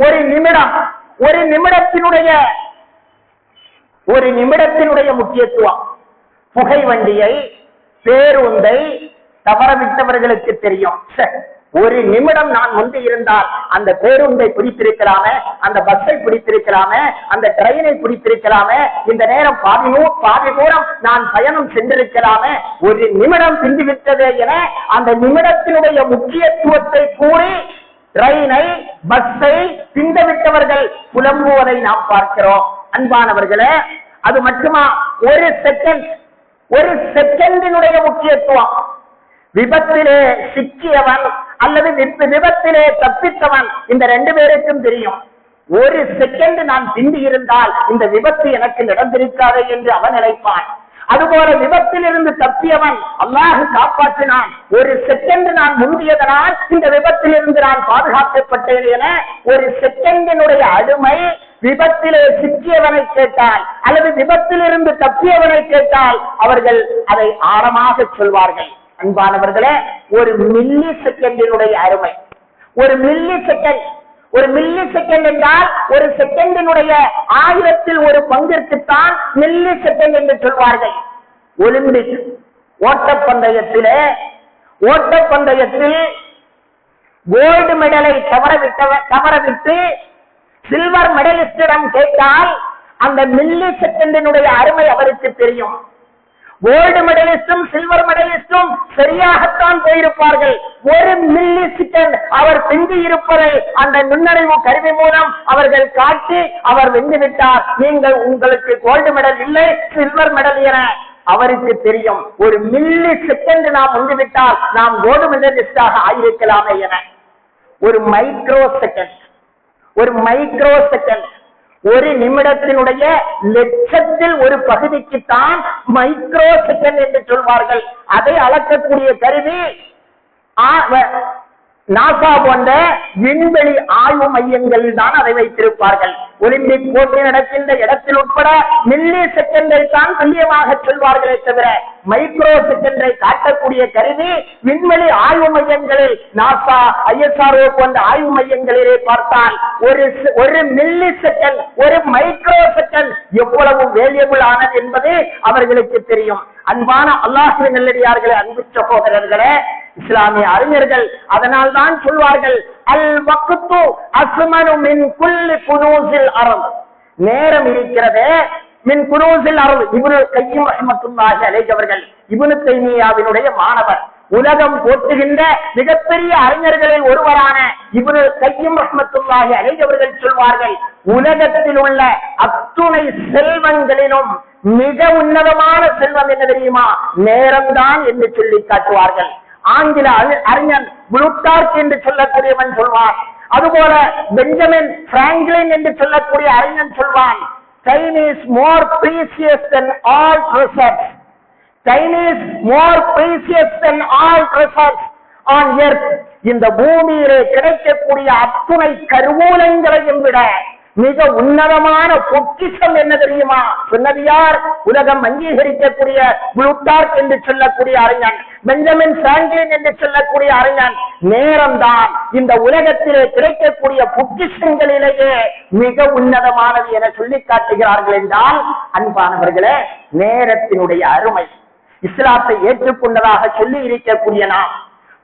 ஒரு நிமிடம், ஒரு நிமிடத்தினுடைய முக்கியத்துவம். புகை வண்டியை, பேருந்தை தவறவிட்டவர்களுக்கு தெரியும். ஒரு நிமிடம் நான் முந்தி இருந்தால் அந்த பேருந்தை பிடித்திருக்கலாமே, அந்த பஸ்ஸை பிடித்திருக்கலாமே, அந்த ட்ரெயினை பிடித்திருக்கலாமே, இந்த நேரம் பாதி தூரம் நான் பயணம் சென்றிருக்கலாமே, ஒரு நிமிடம் பிந்திவிட்டதே என அந்த நிமிடத்தினுடைய முக்கியத்துவத்தை கூறி ட்ரெயினை, பஸ்ஸை பிந்தவிட்டவர்கள் புலம்புவதை நாம் பார்க்கிறோம். அன்பானவர்களே, அது மட்டுமா, ஒரு செகண்டினுடைய முக்கியத்துவம். விபத்திலே சிக்கியவன் அல்லது விபத்திலே தப்பித்தவன், இந்த ரெண்டு பேருக்கும் தெரியும். ஒரு செகண்ட் நான் பிந்தி இருந்தால் இந்த விபத்து எனக்கு நடந்திருக்காது என்று அவன் நினைப்பான். அதுபோல விபத்தில் இருந்து தப்பியவன் அல்லாஹ் காப்பாற்றினான், ஒரு செகண்ட் நான் முந்தியதனால் இந்த விபத்தில் இருந்து நான் பாதுகாக்கப்பட்டேன் என ஒரு செகண்டினுடைய அருமை விபத்திலே சிக்கியவனை கேட்டால் அல்லது விபத்தில் இருந்து தப்பியவனை கேட்டால் அவர்கள் அதை ஆழமாக சொல்வார்கள். அன்பானவர்களே, ஒரு மில்லி செகண்டினுடைய அருமை, ஒரு மில்லி செகண்ட் என்றால் ஒரு செகண்டினுடைய 1000ல் ஒரு பங்கிற்குத்தான் மில்லி செகண்ட் என்று சொல்வார்கள். ஒலிம்பிக் ஓட்டப்பந்தயத்தில் கோல்டு மெடலை தவறவிட்டு சில்வர் மெடலிஸ்டிடம் கேட்டால் அந்த மில்லி செகண்டினுடைய அருமை அவருக்கு தெரியும். கோல்டு மெடலிஸ்டும் சில்வர் மெடலிஸ்டும் சரியாகத்தான் போயிருப்பார்கள். ஒரு மில்லி செகண்ட் அவர் பிந்தி இருப்பதை அந்த நுண்ணறிவு கருவி மூலம் அவர்கள் காட்டி அவர் வென்றுவிட்டார், உங்களுக்கு கோல்டு மெடல் இல்லை, சில்வர் மெடல் என அவருக்கு தெரியும். ஒரு மில்லி செகண்ட் நாம் வந்துவிட்டால் நாம் கோல்டு மெடலிஸ்டாக ஆயிருக்கலாமே என. ஒரு மைக்ரோ செகண்ட், ஒரு நிமிடத்தினுடைய லட்சத்தில் ஒரு பகுதிக்குத்தான் மைக்ரோ செகண்ட் என்று சொல்வார்கள். அதை அளக்கக்கூடிய கருவி நாசா போன்ற விண்வெளி ஆய்வு மையங்களில் தான் அதை வைத்திருப்பார்கள். ஒலிம்பிக் போட்டி நடக்கின்ற இடத்தில் உட்பட மில்லி செகண்டை தான் துல்லியமாக சொல்வார்களே தவிர மைக்ரோ செகண்டை காட்டக்கூடிய கருவி விண்வெளி ஆய்வு மையங்களில் நாசா, ISRO போன்ற ஆய்வு மையங்களிலே பார்த்தால் ஒரு மில்லி செகண்ட், ஒரு மைக்ரோ செகண்ட் எவ்வளவு வேல்யூபிள் ஆனது என்பது அவர்களுக்கு தெரியும். அன்பான அல்லாஹ்வின் நல்லடியார்களே, அன்பு சகோதரர்களே, இஸ்லாமிய அறிஞர்கள் அதனால் தான் சொல்வார்கள், அல் வக்து அஸ்மனு மின் குல்லி குனூஸில் அர்த். நேரம் இருக்கிறதே மின் குனூஸில் அர்த். இப்னு கையிம் ரஹ்மத்துல்லாஹி அலைஹி அவர்கள் இப்னு தைமியாவினுடைய மாணவர், உலகம் போற்றுகின்ற மிகப்பெரிய அறிஞர்களில் ஒருவரான இப்னு கையிம் ரஹ்மத்துல்லாஹி அலைஹி அவர்கள் சொல்வார்கள், உலகத்தில் உள்ள அத்துணை செல்வங்களிலும் மிக உன்னதமான செல்வம் என்ன தெரியுமா? நேரம்தான் என்று சொல்லி காட்டுவார்கள். ஆங்கில அறிஞன் புளூட்டார்க் என்று சொல்லக்கூடியவன் சொல்வான். அதுபோல பெஞ்சமின் பிராங்க்லின் என்று சொல்லக்கூடிய அறிஞன் சொல்வான், time is more precious than all treasures. Time is more precious than all treasures on earth. இந்த பூமியிலே கிடைக்கக்கூடிய அத்துணை கருவூலங்களையும் விட மிக உன்னதமான பொக்கிஷம் என்ன தெரியுமா? சொன்னது யார்? உலகம் அங்கீகரிக்கக்கூடிய புளூட்டார்க் என்று சொல்லக்கூடிய அறிஞன், பெஞ்சமின் பிராங்கிலின் என்று சொல்லக்கூடிய அறிஞன். நேரம்தான் இந்த உலகத்திலே கிடைக்கக்கூடிய பொக்கிஷங்களிலேயே மிக உன்னதமானது என சொல்லி காட்டுகிறார்கள் என்றால், அன்பானவர்களே, நேரத்தினுடைய அருமை இஸ்லாத்தை ஏற்றுக்கொண்டதாக சொல்லி இருக்கக்கூடிய நாம்,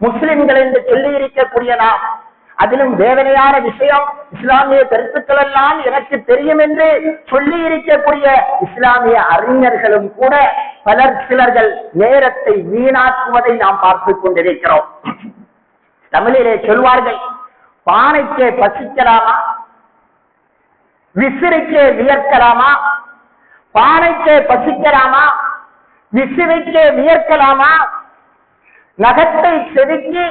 முஸ்லிம்கள் என்று சொல்லி இருக்கக்கூடிய நாம், அதிலும் வேதனையான விஷயம், இஸ்லாமிய கருத்துக்கள் எல்லாம் எனக்கு தெரியும் என்று சொல்லி இருக்கக்கூடிய இஸ்லாமிய அறிஞர்களும் கூட சிலர்கள் நேரத்தை வீணாக்குவதை நாம் பார்த்துக் கொண்டிருக்கிறோம். தமிழிலே சொல்வார்கள், பானைக்கே பசிக்கலாமா, விசிறிக்கே வியர்க்கலாமா? பானைக்கே பசிக்கலாமா, விசிறிக்கே வியர்க்கலாமா? நகத்தை செதுக்கி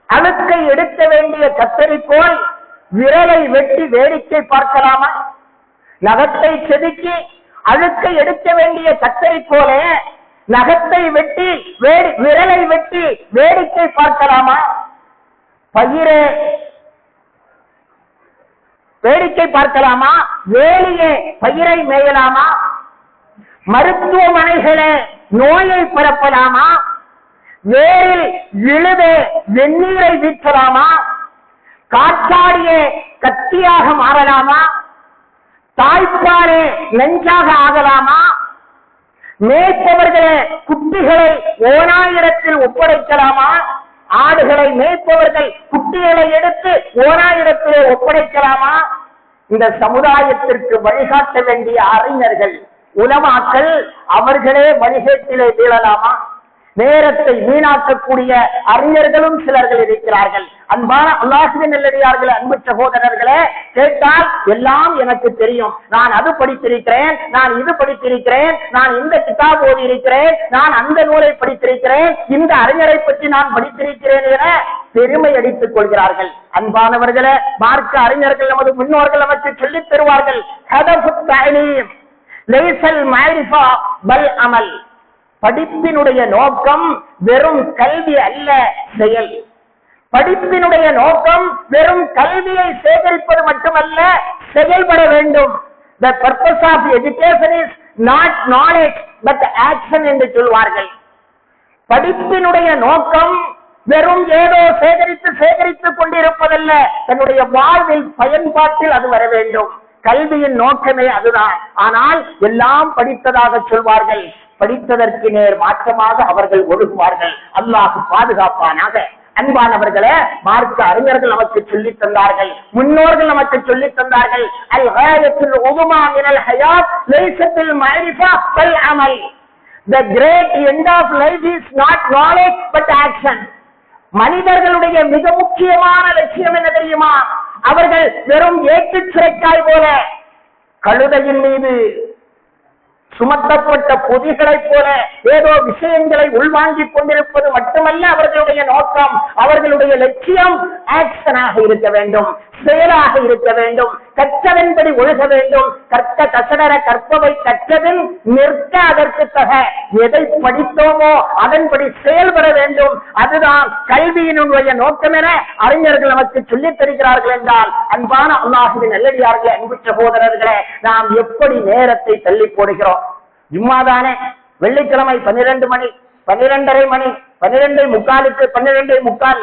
அழுக்கை எடுக்க வேண்டிய கத்தரிக்கோல் விரலை வெட்டி வேடிக்கை பார்க்கலாமா? நகத்தை செதுக்கி அழுக்கை எடுக்க வேண்டிய கத்தரிக்கோலே நகத்தை வெட்டி விரலை வெட்டி வேடிக்கை பார்க்கலாமா? பயிரே வேடிக்கை பார்க்கலாமா? வேலியே பயிரை மேயலாமா? மருத்துவமனைகளே நோயை பரப்பலாமா? வேரில் விழுதே வெந்நீரை வீசலாமா? காற்றாடியே கத்தியாக மாறலாமா? தாய்ப்பாலே நெஞ்சாக ஆகலாமா? மேய்ப்பவர்களே குட்டிகளை ஓனாயிரத்தில் ஒப்படைக்கலாமா? ஆடுகளை மேய்ப்பவர்கள் குட்டிகளை எடுத்து ஓனாயிரத்திலே ஒப்படைக்கலாமா? இந்த சமுதாயத்திற்கு வழிகாட்ட வேண்டிய அறிஞர்கள், உலமாக்கள், அவர்களே வழிகேட்டிலே வீழலாமா? நேரத்தை வீணாக்கக்கூடிய அறிஞர்களும் சிலர்கள் இருக்கிறார்கள். அன்பான அல்லாஹ்வின் நல்லடியார்களே, அன்பு சகோதரர்களே, கேட்டால் எல்லாம் எனக்கு தெரியும், நான் அது படித்திருக்கிறேன், நான் இது படித்திருக்கிறேன், நான் இந்த கிதாப் ஓதி இருக்கிறேன், நான் அந்த நூலை படித்திருக்கிறேன், இந்த அறிஞரை பற்றி நான் படித்திருக்கிறேன் என பெருமை அடித்துக் கொள்கிறார்கள். அன்பானவர்களே, மார்க்க அறிஞர்கள், நமது முன்னோர்கள் நமக்கு சொல்லித் தருவார்கள், ஹதஃபுத் தஅலீம் லைஸல் மஅரிஃபா பல் அமல். படிப்பினுடைய நோக்கம் வெறும் கல்வி அல்ல, செயல். படிப்பினுடைய நோக்கம் வெறும் கல்வியை சேகரிப்பது மட்டுமல்ல, செயல்பட வேண்டும். The purpose of education is not knowledge but action என்று சொல்வார்கள். படிப்பினுடைய நோக்கம் வெறும் ஏதோ சேகரித்துக் கொண்டிருப்பதல்ல, தன்னுடைய வாழ்வில் பயன்பாட்டில் அது வர வேண்டும். கல்வியின் நோக்கமே அதுதான். ஆனால் எல்லாம் படித்ததாக சொல்வார்கள், படித்ததற்கு நேர் மாற்றமாக அவர்கள் ஒழுகுவார்கள். அல்லாஹ் பாதுகாப்பானாக. அன்பானவர்களே, மார்க்க அறிஞர்கள் நமக்கு சொல்லித் தந்தார்கள், முன்னோர்கள் நமக்கு சொல்லித் தந்தார்கள். அல் காயத்துல் உதுமா மினல் ஹயாத் லைஸத்தில் மஅரிஃபா பல் அமல். The great end of life is not knowledge but action. மனிதர்களுடைய மிக முக்கியமான லட்சியம் என்ன தெரியுமா? அவர்கள் வெறும் ஏட்டுச் சிறைக்காய் போல, கழுதையின் மீது சுமத்தப்பட்ட பொதிகளைப் போல ஏதோ விஷயங்களை உள்வாங்கிக் கொண்டிருப்பது மட்டுமல்ல அவர்களுடைய நோக்கம். அவர்களுடைய லட்சியம் ஆக்ஷனாக இருக்க வேண்டும், செயலாக இருக்க வேண்டும். கற்றதன்படி ஒழுக வேண்டும். கற்க கசடர கற்பவை கற்றதில் நிற்க அதற்கு தக. எதை படித்தோமோ அதன்படி செயல்பட வேண்டும். அதுதான் கல்வியினுடைய நோக்கம் என அறிஞர்கள் நமக்கு சொல்லித் தருகிறார்கள் என்றால், அன்பான அல்லாஹ்வின் நல்லடியார்களே, அன்பு சகோதரர்களே, நாம் எப்படி நேரத்தை தள்ளி போடுகிறோம்? ஜும்மாதானே, வெள்ளிக்கிழமை 12 மணி, 12:30 மணி, 12:45, 12:45,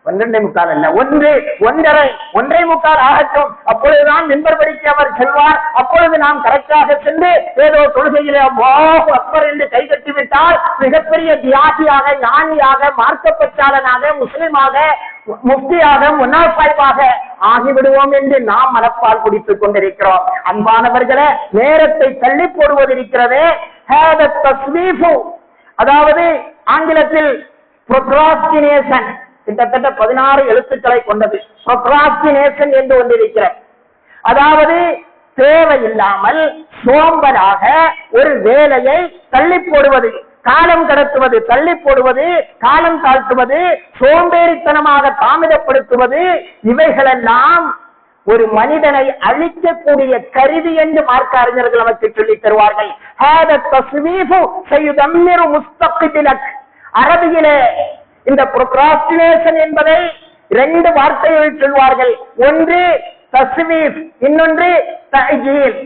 12:45 அல்ல, 1:30 ஆகட்டும். அப்பொழுதுதான் மிம்பர் படிக்க அவர் செல்வார். அப்பொழுது நாம் கரெக்டாக சென்று ஏதோ தொழுகையிலே அல்லாஹு அக்பர் என்று கை கட்டிவிட்டால் மிகப்பெரிய தியாகியாக, ஞானியாக, மார்க்கப்பற்றாளனாக, முஸ்லிமாக, முஃப்தியாக, முன்னாள் சாய்பாக ஆகிவிடுவோம் என்று நாம் மனப்பால் குடித்துக் கொண்டிருக்கிறோம். அன்பானவர்களே, நேரத்தை தள்ளி போடுவது இருக்கிறதே, அதாவது ஆங்கிலத்தில் procrastination, கிட்டத்தட்ட 16 எழுத்துக்களை கொண்டது. procrastination என்று ஒன்றிருக்கிறது. அதாவது தேவையில்லாமல் சோம்பலாக ஒரு வேலையை தள்ளி போடுவது, காலம் கடத்துவது, தள்ளி போடுவது, காலம் தாழ்த்துவது, சோம்பேறித்தனமாக தாமதப்படுத்துவது, இவைகளெல்லாம் ஒரு மனிதனை அழிக்கக்கூடிய கருவி என்று மார்க்க அறிஞர்கள் நமக்கு சொல்லித் தருவார்கள். அரபியிலே இந்த ப்ரோக்ராஸ்டினேஷன் என்பதை 2 வார்த்தைகள் சொல்வார்கள். ஒன்று தஸ்வீஃப், இன்னொன்று தஅஜீல்.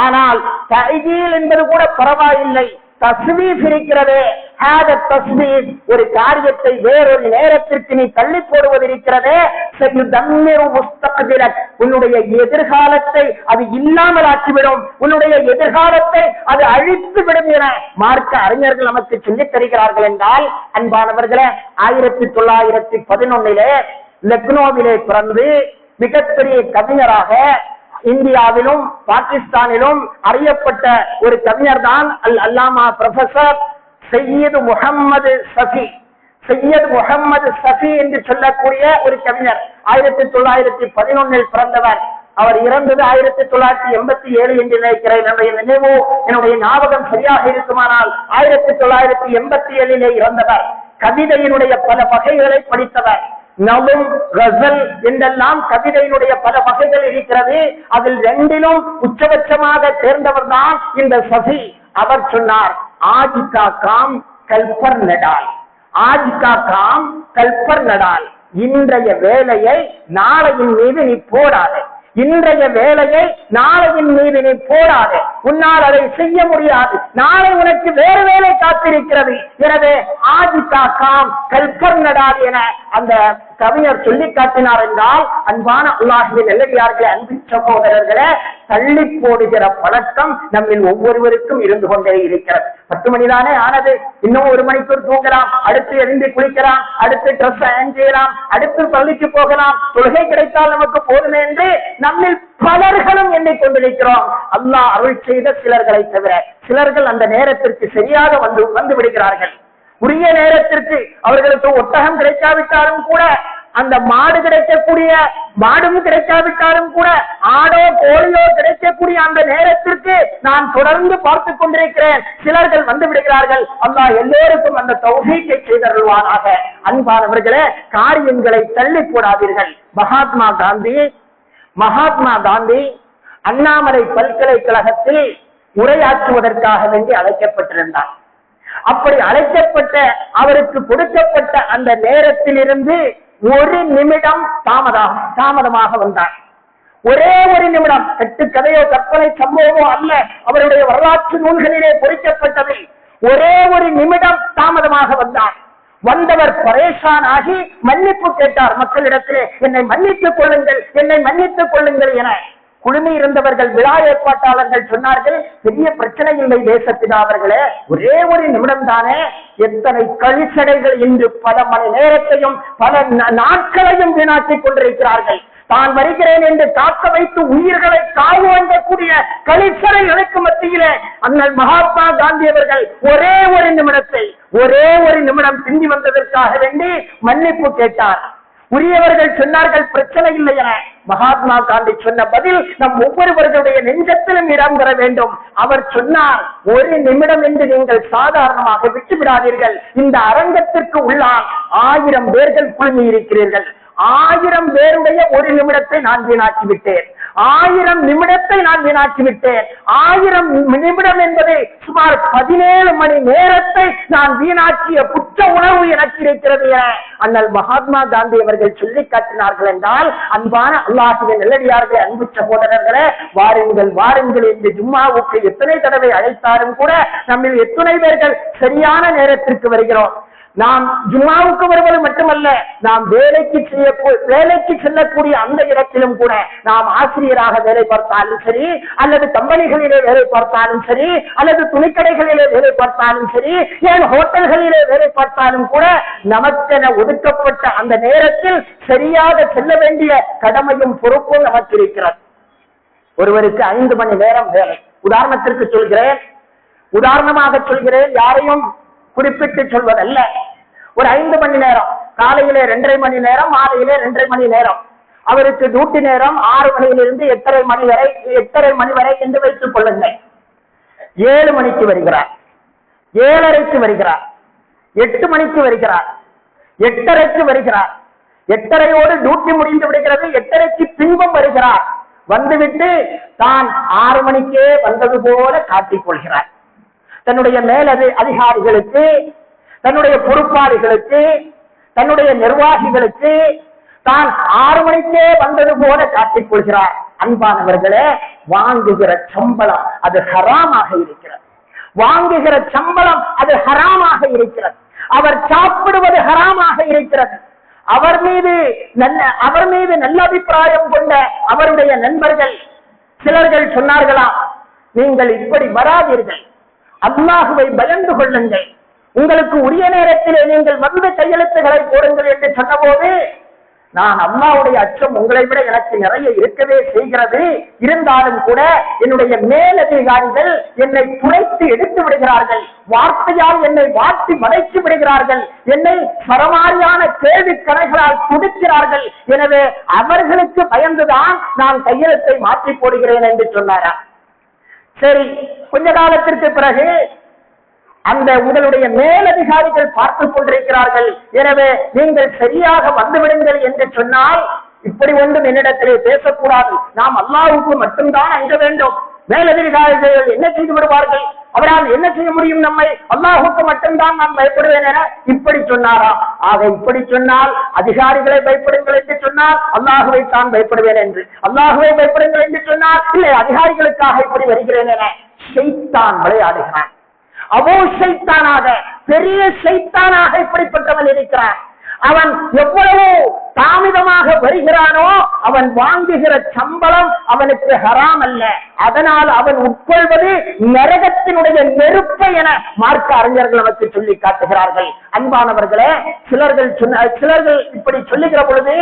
ஆனால் தஅஜீல் என்பது கூட பரவாயில்லை. தஸ்வீஃப் இருக்கிறது. தஸ்வீஃப் ஒரு காரியத்தை வேறொரு நேரத்திற்கு நீ தள்ளி போடுவது இருக்கிறதே, உன்னுடைய எதிர்காலத்தை அது இல்லாமல் ஆக்கிவிடும், உன்னுடைய எதிர்காலத்தை அது அழித்து விடும் என மார்க்க அறிஞர்கள் நமக்கு சொல்லித் தருகிறார்கள். என்றால் அன்பானவர்களே, 1911 லக்னோவிலே பிறந்து மிகப்பெரிய கவிஞராக இந்தியாவிலும் பாகிஸ்தானிலும் அறியப்பட்ட ஒரு கவிஞர் தான் அல்லாமா ப்ரொஃபசர் சையது முகமது சஃபி. சையத் முகமது சஃபி என்று சொல்லக்கூடிய ஒரு கவிஞர் 1911 பிறந்தவர். அவர் இறந்தது 1987 என்று நினைக்கிறேன். என்னுடைய ஞாபகம் சரியாக இருக்குமானால் 1987 இறந்தவர். கவிதையினுடைய பல வகைகளை படித்தவர். நவும் கசல் என்றெல்லாம் கவிதையினுடைய பல வகைகள் இருக்கிறது. அதில் 2லும் உச்சபட்சமாக சேர்ந்தவர் தான் இந்த சஃபி. அவர் சொன்னார், ஆஜிகா காம் கல்பர் நடால், ஆஜிகா காம் கல்பர் நடால். இன்றைய வேலையை நாளையின் மீது நீ போடாது, இன்றைய வேலையை நாளையின் மீது நீ போடாது, உன்னால் அதை செய்ய முடியாது, நாளை உனக்கு வேறு வேலை காத்திருக்கிறது. எனவே ஆஜிகா காம் கல்பர் நடால் என அந்த கவிஞர் சொல்லி காட்டினார். என்றால் அன்பான அல்லாஹ்வின் நல்லடியார்களே, அன்பு சகோதரர்களே, தள்ளி போடுகிற பழக்கம் நம்மில் ஒவ்வொருவருக்கும் இருந்து கொண்டே இருக்கிறது. 10 மணிதானே ஆனது, இன்னும் 1 மணிக்கூர் தூங்கலாம், அடுத்து எழுந்து குளிக்கலாம், அடுத்து ட்ரெஸ் அயன் செய்யலாம், அடுத்து பள்ளிக்கு போகலாம், தொழுகை கிடைத்தால் நமக்கு போதுமே என்று நம்மில் பலர்களும் எண்ணிக்கொண்டிருக்கிறோம். அல்லாஹ் அருள் செய்த சிலர்களை தவிர சிலர்கள் அந்த நேரத்திற்கு சரியாக வந்து விடுகிறார்கள். உரிய நேரத்திற்கு அவர்களுக்கு ஒட்டகம் கிடைக்காவிட்டாலும் கூட, அந்த மாடு கிடைக்கக்கூடிய மாடும் கிடைக்காவிட்டாலும் கூட, ஆடோ கோழியோ கிடைக்கக்கூடிய அந்த நேரத்திற்கு நான் தொடர்ந்து பார்த்துக் கொண்டிருக்கிறேன். சிலர்கள் வந்து விடுகிறார்கள். அல்லாஹ் எல்லோருக்கும் அந்த தௌஃபீக்கை செய்தருள்வானாக. அன்பானவர்களே, காரியங்களை தள்ளி போடாதீர்கள். மகாத்மா காந்தி அண்ணாமலை பல்கலைக்கழகத்தில் உரையாற்றுவதற்காக வேண்டி அழைக்கப்பட்டிருந்தார். அப்படி அழைக்கப்பட்ட அவருக்கு கொடுக்கப்பட்ட அந்த நேரத்திலிருந்து 1 நிமிடம் தாமதமாக வந்தார். ஒரே 1 நிமிடம். கட்டுக்கதையோ கற்பனை சம்பவமோ அல்ல, அவருடைய வரலாற்று நூல்களிலே பொறிக்கப்பட்டது. ஒரே 1 நிமிடம் தாமதமாக வந்தார். வந்தவர் பரேஷான் ஆகி மன்னிப்பு கேட்டார் மக்களிடத்திலே. என்னை மன்னித்துக் கொள்ளுங்கள், என்னை மன்னித்துக் கொள்ளுங்கள் என. குழுமி இருந்தவர்கள், விழா ஏற்பாட்டாளர்கள் சொன்னார்கள், பெரிய பிரச்சனை இல்லை தேசப்பிதாவர்களே, ஒரே 1 நிமிடம் தானே. எத்தனை கழிச்சடைகள் இன்று பல மணி நேரத்தையும் பல நாட்களையும் வீணாக்கிக் கொண்டிருக்கிறார்கள். தான் வருகிறேன் என்று காக்க வைத்து உயிர்களை காவு வாங்கக்கூடிய கழிச்சடைகளுக்கு மத்தியிலே அண்ணல் மகாத்மா காந்தி அவர்கள் ஒரே 1 நிமிடத்தை, ஒரே 1 நிமிடம் பிந்தி வந்ததற்காக வேண்டி மன்னிப்பு கேட்டார். உரியவர்கள் சொன்னார்கள் பிரச்சனை இல்லை என. மகாத்மா காந்தி சொன்ன பதில் நம் ஒவ்வொருவர்களுடைய நெஞ்சத்திலும் இடம் பெற வேண்டும். அவர் சொன்னார், 1 நிமிடம் என்று நீங்கள் சாதாரணமாக விட்டு விடாதீர்கள். இந்த அரங்கத்திற்கு உள்ளால் 1000 பேர்கள் குழுமி இருக்கிறீர்கள். 1000 பேருடைய 1 நிமிடத்தை நான் வீணாக்கி விட்டேன். 1000 நிமிடத்தை நான் வீணாக்கி விட்டேன். 1000 நிமிடம் என்பது சுமார் 17 மணி நேரத்தை நான் வீணாக்கிய குற்ற உணர்வு எனக்கு இருக்கிறது என அண்ணல் மகாத்மா காந்தி அவர்கள் சொல்லி காட்டினார்கள். என்றால் அன்பான அல்லாஹ்வின் நல்லடியார்களே, அன்பு சகோதரர்களே, வாருங்கள் வாருங்கள் என்று ஜும்மாவுக்கு எத்தனை தடவை அழைத்தாலும் கூட நம்மில் எத்தனை பேர்கள் சரியான நேரத்திற்கு வருகிறோம்? நாம் ஜும்மாவுக்கு வருவது மட்டுமல்ல, நாம் வேலைக்கு செல்லக்கூடிய அந்த இடத்திலும் கூட, நாம் ஆசிரியராக வேலை பார்த்தாலும் சரி, அல்லது கம்பெனிகளிலே வேலை பார்த்தாலும் சரி, அல்லது துணிக்கடைகளிலே வேலை பார்த்தாலும் சரி, ஏன் ஹோட்டல்களிலே வேலை பார்த்தாலும் கூட, நமக்கென ஒதுக்கப்பட்ட அந்த நேரத்தில் சரியாக செல்ல வேண்டிய கடமையும் பொறுப்பும் நமக்கு இருக்கிறது. ஒருவருக்கு 5 மணி நேரம் வேலை. உதாரணத்திற்கு சொல்கிறேன், உதாரணமாக சொல்கிறேன், யாரையும் குறிப்பிட்டு சொல்வதல்ல. ஒரு 5 மணி நேரம், காலையிலே 2.5 மணி நேரம், மாலையிலே 2.5 மணி நேரம். அவருக்கு டியூட்டி நேரம் 6 மணியிலிருந்து 8:30 மணி வரை என்று வைத்துக் கொள்ளுங்கள். 7 மணிக்கு வருகிறார், 7:30க்கு வருகிறார், 8 மணிக்கு வருகிறார், 8:30க்கு வருகிறார், 8:30 டியூட்டி முடிந்து விடுகிறது. 8:30 பின்பம் வருகிறார். வந்துவிட்டு தான் 6 மணிக்கே வந்தது போல காட்டிக் கொள்கிறார். தன்னுடைய அதிகாரிகளுக்கு, தன்னுடைய பொறுப்பாளிகளுக்கு, தன்னுடைய நிர்வாகிகளுக்கு தான் 6 மணிக்கே வந்தது போல காட்டிக் கொள்கிறார். அன்பானவர்களே, வாங்குகிற சம்பளம் அது ஹராமாக இருக்கிறது. வாங்குகிற சம்பளம் அது ஹராமாக இருக்கிறது. அவர் சாப்பிடுவது ஹராமாக இருக்கிறது. அவர் மீது நல்ல அபிப்பிராயம் கொண்ட அவருடைய நண்பர்கள் சிலர்கள் சொன்னார்களாம், நீங்கள் இப்படி வராதீர்கள், அல்லாஹுவை பயந்து கொள்ளுங்கள், உங்களுக்கு உரிய நேரத்திலே நீங்கள் வந்து கையெழுத்துக்களை போடுங்கள் என்று சொன்னபோது, நான் அல்லாஹ்வுடைய அச்சம் உங்களை விட எனக்கு நிறைய இருக்கவே செய்கிறது, இருந்தாலும் கூட என்னுடைய மேலதிகாரிகள் என்னை துளைத்து எடுத்து விடுகிறார்கள், வார்த்தையால் என்னை வாட்டி வதைத்து விடுகிறார்கள், என்னை பரமாரியான கேள்வி கணைகளால் துடிக்கிறார்கள், எனவே அவர்களுக்கு பயந்துதான் நான் கையெழுத்தை மாற்றி போடுகிறேன் என்று சொன்னாரா. சரி, கொஞ்ச காலத்திற்கு பிறகு அந்த உங்களுடைய மேலதிகாரிகள் பார்த்துக் கொண்டிருக்கிறார்கள், எனவே நீங்கள் சரியாக வந்துவிடுங்கள் என்று சொன்னால், இப்படி ஒன்றும் என்னிடத்திலே பேசக்கூடாது, நாம் அல்லாஹ்வுக்கு மட்டும்தான் அஞ்ச வேண்டும், மேலதிகாரிகள் என்ன செய்து விடுவார்கள், அவரால் என்ன செய்ய முடியும், நம்மை அல்லாஹ்வுக்கு மட்டும்தான் நான் பயப்படுவேன் என இப்படி சொன்னாரா. ஆக இப்படி சொன்னால் அதிகாரிகளை பயப்படுங்கள் என்று சொன்னால் அல்லாஹ்வை தான் பயப்படுவேன் என்று, அல்லாஹ்வை பயப்படுங்கள் என்று சொன்னால் இல்லை அதிகாரிகளுக்காக இப்படி வருகிறேன் என ஷைத்தான் விளையாடுகிறான். அபூ ஷைத்தானாக, பெரிய ஷைத்தானாக இப்படிப்பட்டவன் இருக்கிறான். அவன் எவ்வளவு தாமதமாக வருகிறானோ அவன் வாங்குகிற சம்பளம் அவனுக்கு ஹராம் அல்ல, அதனால் அவன் உட்கொள்வது நரகத்தினுடைய நெருப்பை என மார்க்க அறிஞர்கள் நமக்கு சொல்லி காட்டுகிறார்கள். அன்பானவர்களே, சிலர்கள் இப்படி சொல்லுகிற பொழுது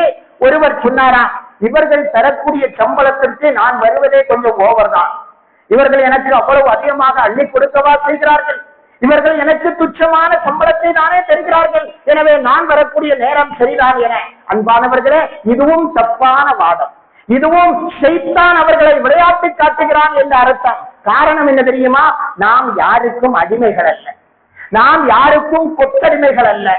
ஒருவர் சொன்னாரா, இவர்கள் தரக்கூடிய சம்பளத்திற்கு நான் வருவதே கொஞ்சம் ஓவர் தான், இவர்கள் எனக்கு அவ்வளவு அதிகமாக அள்ளி கொடுக்கவா செய்கிறார்கள், இவர்கள் எனக்கு துச்சமான சம்பளத்தை தானே தருகிறார்கள், எனவே நான் வரக்கூடிய நேரம் சரிதான் என. அன்பானவர்களே, இதுவும் தப்பான வாதம், இதுவும் ஷைத்தான் அவர்களை விளையாட்டு காட்டுகிறான் என்ற அர்த்தம். காரணம் என்ன தெரியுமா, நாம் யாருக்கும் அடிமைகள் அல்ல, நாம் யாருக்கும் கொத்தடிமைகள் அல்ல.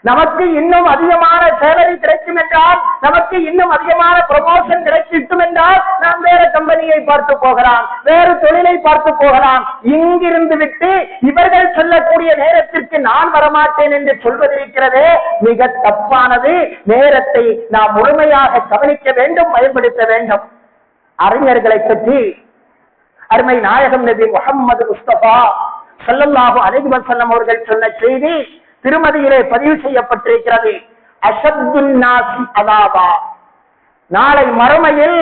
நமக்கு இன்னும் அதிகமான சேலரி கிடைக்கும் என்றால், நமக்கு இன்னும் அதிகமான ப்ரமோஷன் கிடைக்கும் என்றால் நாம் வேற கம்பெனியை பார்த்து போகலாம், வேறு தொழிலை பார்த்து போகலாம். இங்கிருந்து விட்டு இவர்கள் சொல்லக்கூடிய நேரத்திற்கு நான் வரமாட்டேன் என்று சொல்வதிருக்கிறதே மிக தப்பானது. நேரத்தை நாம் முழுமையாக கவனிக்க வேண்டும், பயன்படுத்த வேண்டும். அறிஞர்களை பற்றி அருமை நாயகம் நபி முஹம்மது முஸ்தபா ஸல்லல்லாஹு அலைஹி வஸல்லம் அவர்கள் சொன்ன செய்தி திருமதியிலே பதிவு செய்யப்பட்டிருக்கிறது. அஷத்துன் நாஸி அதாபா, நாளை மறுமையில்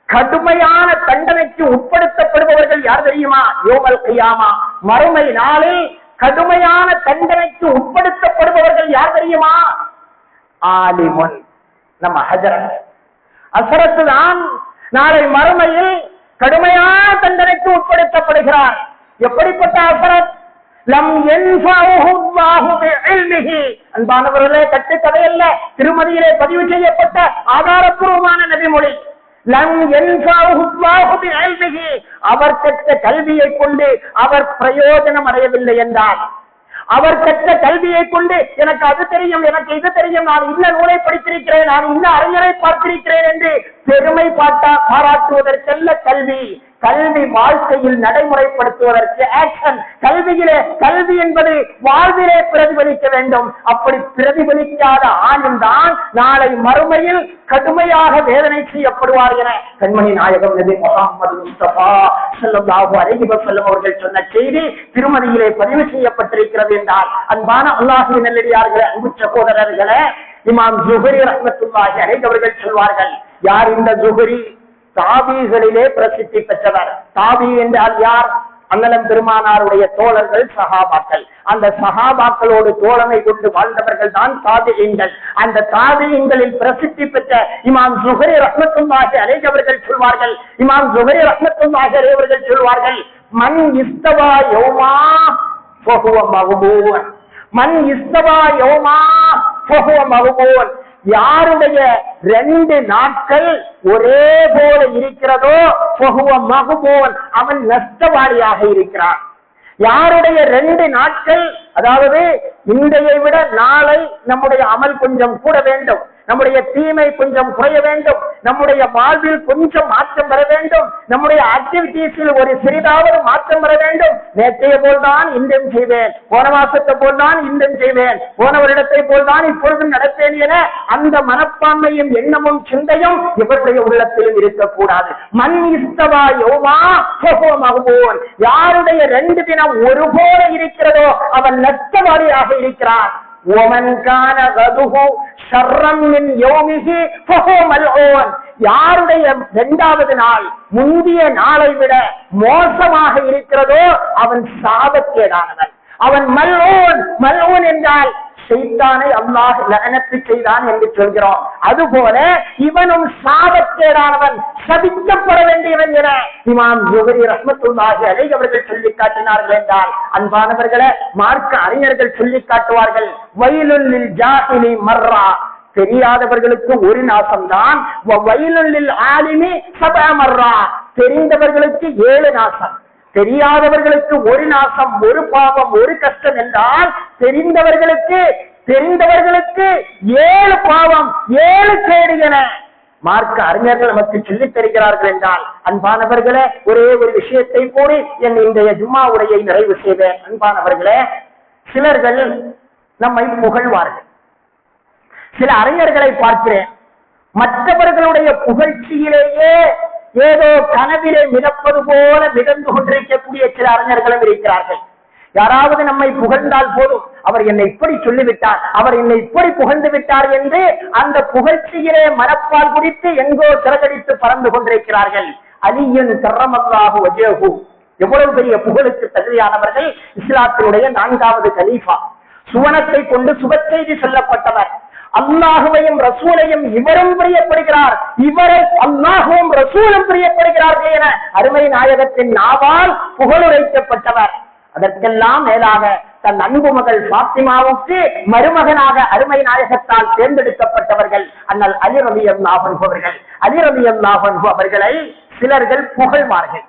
கடுமையான தண்டனைக்கு உட்படுத்தப்படுபவர்கள் யார் தெரியுமா, யௌமல் கியாமா, மறுமை நாளில் கடுமையான தண்டனைக்கு உட்படுத்தப்படுபவர்கள் யார் தெரியுமா, ஆலிமுன், நம்ம ஹஜரத் தான் நாளை மறுமையில் கடுமையான தண்டனைக்கு உட்படுத்தப்படுகிறார். எப்படிப்பட்ட அசரத், லம் யன்ஃபஅஹு அல்லாஹு பிஇல்மிஹி. அன்பானவர்களே, கட்டுக்கதையல்ல, திருமதியிலே பதிவு செய்யப்பட்ட ஆதாரப்பூர்வமான நபிமொழி. லம் யன்ஃபஅஹு அல்லாஹு பிஇல்மிஹி, அவர் கற்ற கல்வியை கொண்டு அவர் பிரயோஜனம் அடையவில்லை என்றால், அவர் கற்ற கல்வியை கொண்டு எனக்கு அது தெரியும், எனக்கு இது தெரியும், நான் இன்ன நூலை படித்திருக்கிறேன், நான் இன்ன அறிஞரை பார்த்திருக்கிறேன் என்று பெருமை பாராட்டுவதற்கல்ல கல்வி. கல்வி வாழ்க்கையில் நடைமுறைப்படுத்துவதற்கு ஆக்ஷன். கல்வி என்பது வாழ்விலே பிரதிபலிக்க வேண்டும். அப்படி பிரதிபலிக்காத ஆளும் தான் நாளை மறுமையில் கடுமையாக வேதனை செய்யப்படுவார் என கண்மணி நாயகம் நபி முஹம்மது முஸ்தபா ஸல்லல்லாஹு அலைஹி வஸல்லம் அவர்கள் சொன்ன செய்தி திருமதியிலே பதிவு செய்யப்பட்டிருக்கிறது என்றால், அன்பான அல்லாஹ்வின் நல்லடியார்களே, அன்பு சகோதரர்களே, இமாம் ஜுஹரி ரஹ்மத்துல்லாஹி அலைஹி அவர்கள் சொல்வார்கள், யார் இந்த ஜுஹரி? தாபீகளிலே பிரசித்தி பெற்றவர். தாபி என்றால் யார்? அண்ணலம் பெருமானாருடைய தோழர்கள், சஹாபாக்கள். அந்த சஹாபாக்களோடு தோழமை கொண்டு வாழ்ந்தவர்கள் தான் தாபிஈன்கள். அந்த தாபிஈன்களில் பிரசித்தி பெற்ற இமாம் ஜுஹரி ரஹ்மத்துல்லாஹி அலைஹி அவர்கள் சொல்வார்கள், இமாம் ஜுஹரி ரஹ்மத்துல்லாஹி அலைஹி அவர்கள் சொல்வார்கள், மன் இஸ்தவா யௌமா ஃபஹுவ மக்பூன், மன் இஸ்தவா யௌமா ஃபஹுவ மக்பூன். யாருடைய 2 நாட்கள் ஒரே போல இருக்கிறதோ ஃபஹுவ மக்பூன், அவன் நஷ்டவாளியாக இருக்கிறான். யாருடைய 2 நாட்கள், அதாவது இன்றையை விட நாளை நம்முடைய அமல் கொஞ்சம் கூட வேண்டும், நம்முடைய தீமை கொஞ்சம் குறைய வேண்டும், நம்முடைய வாழ்வில் கொஞ்சம் மாற்றம் வர வேண்டும், நம்முடைய ஆக்டிவிட்டீஸில் ஒரு சிறிதாவது மாற்றம் வர வேண்டும். நேற்றைய போல்தான் இன்றும் செய்வேன், போன மாசத்தை போல்தான் இன்றும் செய்வேன், போன வருடத்தை போல்தான் இப்பொழுதும் நடப்பேன் என அந்த மனப்பான்மையும் எண்ணமும் சிந்தையும் இவருடைய உள்ளத்திலும் இருக்கக்கூடாது. மண் இஸ்தவா யௌமா ஃபஹுவ, யாருடைய 2 தினம் ஒருபோல இருக்கிறதோ அவன் நஷ்டவாளியாக இருக்கிறான். ஒமன் கான கதுஹு ஷர்ரம் மின் யௌமிஹி ஃபஹுவ மல்ஊன், யாருடைய 2வது நாள் முந்திய நாளை விட மோசமாக இருக்கிறதோ அவன் சாபக்கேடானவன், அவன் மல்ஊன். மல்ஊன் என்றால் ஷைத்தானை அல்லாஹ் லஅனத்து செய்தான் என்று சொல்கிறோம். அதுபோல இவனும் சாபக்கேடானவன், சபிக்கப்பட வேண்டியவன் என இமாம் ஜுஹரி ரஹ்மத்துல்லாஹி அலைஹி அவர்கள் சொல்லி காட்டினார்கள் என்றால், அன்பானவர்களே, மார்க்க அறிஞர்கள் சொல்லி காட்டுவார்கள், வயலுல் லில் ஜாஹிலி மர்ரா, தெரியாதவர்களுக்கு ஒரு நாசம்தான், வயலுல் லில் ஆலிமி சபஅ மர்ரா, தெரிந்தவர்களுக்கு 7 நாசம். தெரியாதவர்களுக்கு ஒரு நாசம், ஒரு பாவம், ஒரு கஷ்டம் என்றால், தெரிந்தவர்களுக்கு 7 பாவம் 7 கேடு என மார்க்க அறிஞர்கள் நமக்கு சொல்லித் தருகிறார்கள் என்றால், அன்பானவர்களே, ஒரே ஒரு விஷயத்தை கூறி என் இன்றைய ஜும்மா உரையை நிறைவு செய்வேன். அன்பானவர்களே, சிலர்கள் நம்மை புகழ்வார்கள். சில அறிஞர்களை பார்க்கிறேன், மற்றவர்களுடைய புகழ்ச்சியிலேயே ஏதோ கனவிலே மிதப்பது போல மிதந்து கொண்டிருக்கக்கூடிய சில அறிஞர்களும் இருக்கிறார்கள். யாராவது நம்மை புகழ்ந்தால் போதும், அவர் என்னை இப்படி சொல்லிவிட்டார், அவர் என்னை இப்படி புகழ்ந்து விட்டார் என்று அந்த புகழ்ச்சியிலே மனப்பால் குறித்து எங்கோ சிறகடித்து பறந்து கொண்டிருக்கிறார்கள். அலியின் கர்ரமல்லாஹு வஜ்ஹு, எவ்வளவு பெரிய புகழுக்கு தகுதியானவர்கள். இஸ்லாத்தினுடைய 4வது கலீஃபா, சுவனத்தை கொண்டு சுபச்செய்தி சொல்லப்பட்டவர். அல்லாஹுவையும் ரசூலையும் இவரும் பிரியப்படுகிறார், இவரை அல்லாஹுவும் ரசூலும் பிரியப்படுகிறார்கள் என அருமை நாயகத்தின் நாவால் புகழுரைக்கப்பட்டவர். அதற்கெல்லாம் மேலாக தன் அன்பு மகள் பாத்திமாவுக்கு மருமகனாக அருமை நாயகத்தால் தேர்ந்தெடுக்கப்பட்டவர்கள் அண்ணல் அலி ரலியல்லாஹு அன்ஹு அவர்கள். அலி ரலியல்லாஹு அன்ஹு அவர்களை சிலர்கள் புகழ்வார்கள்,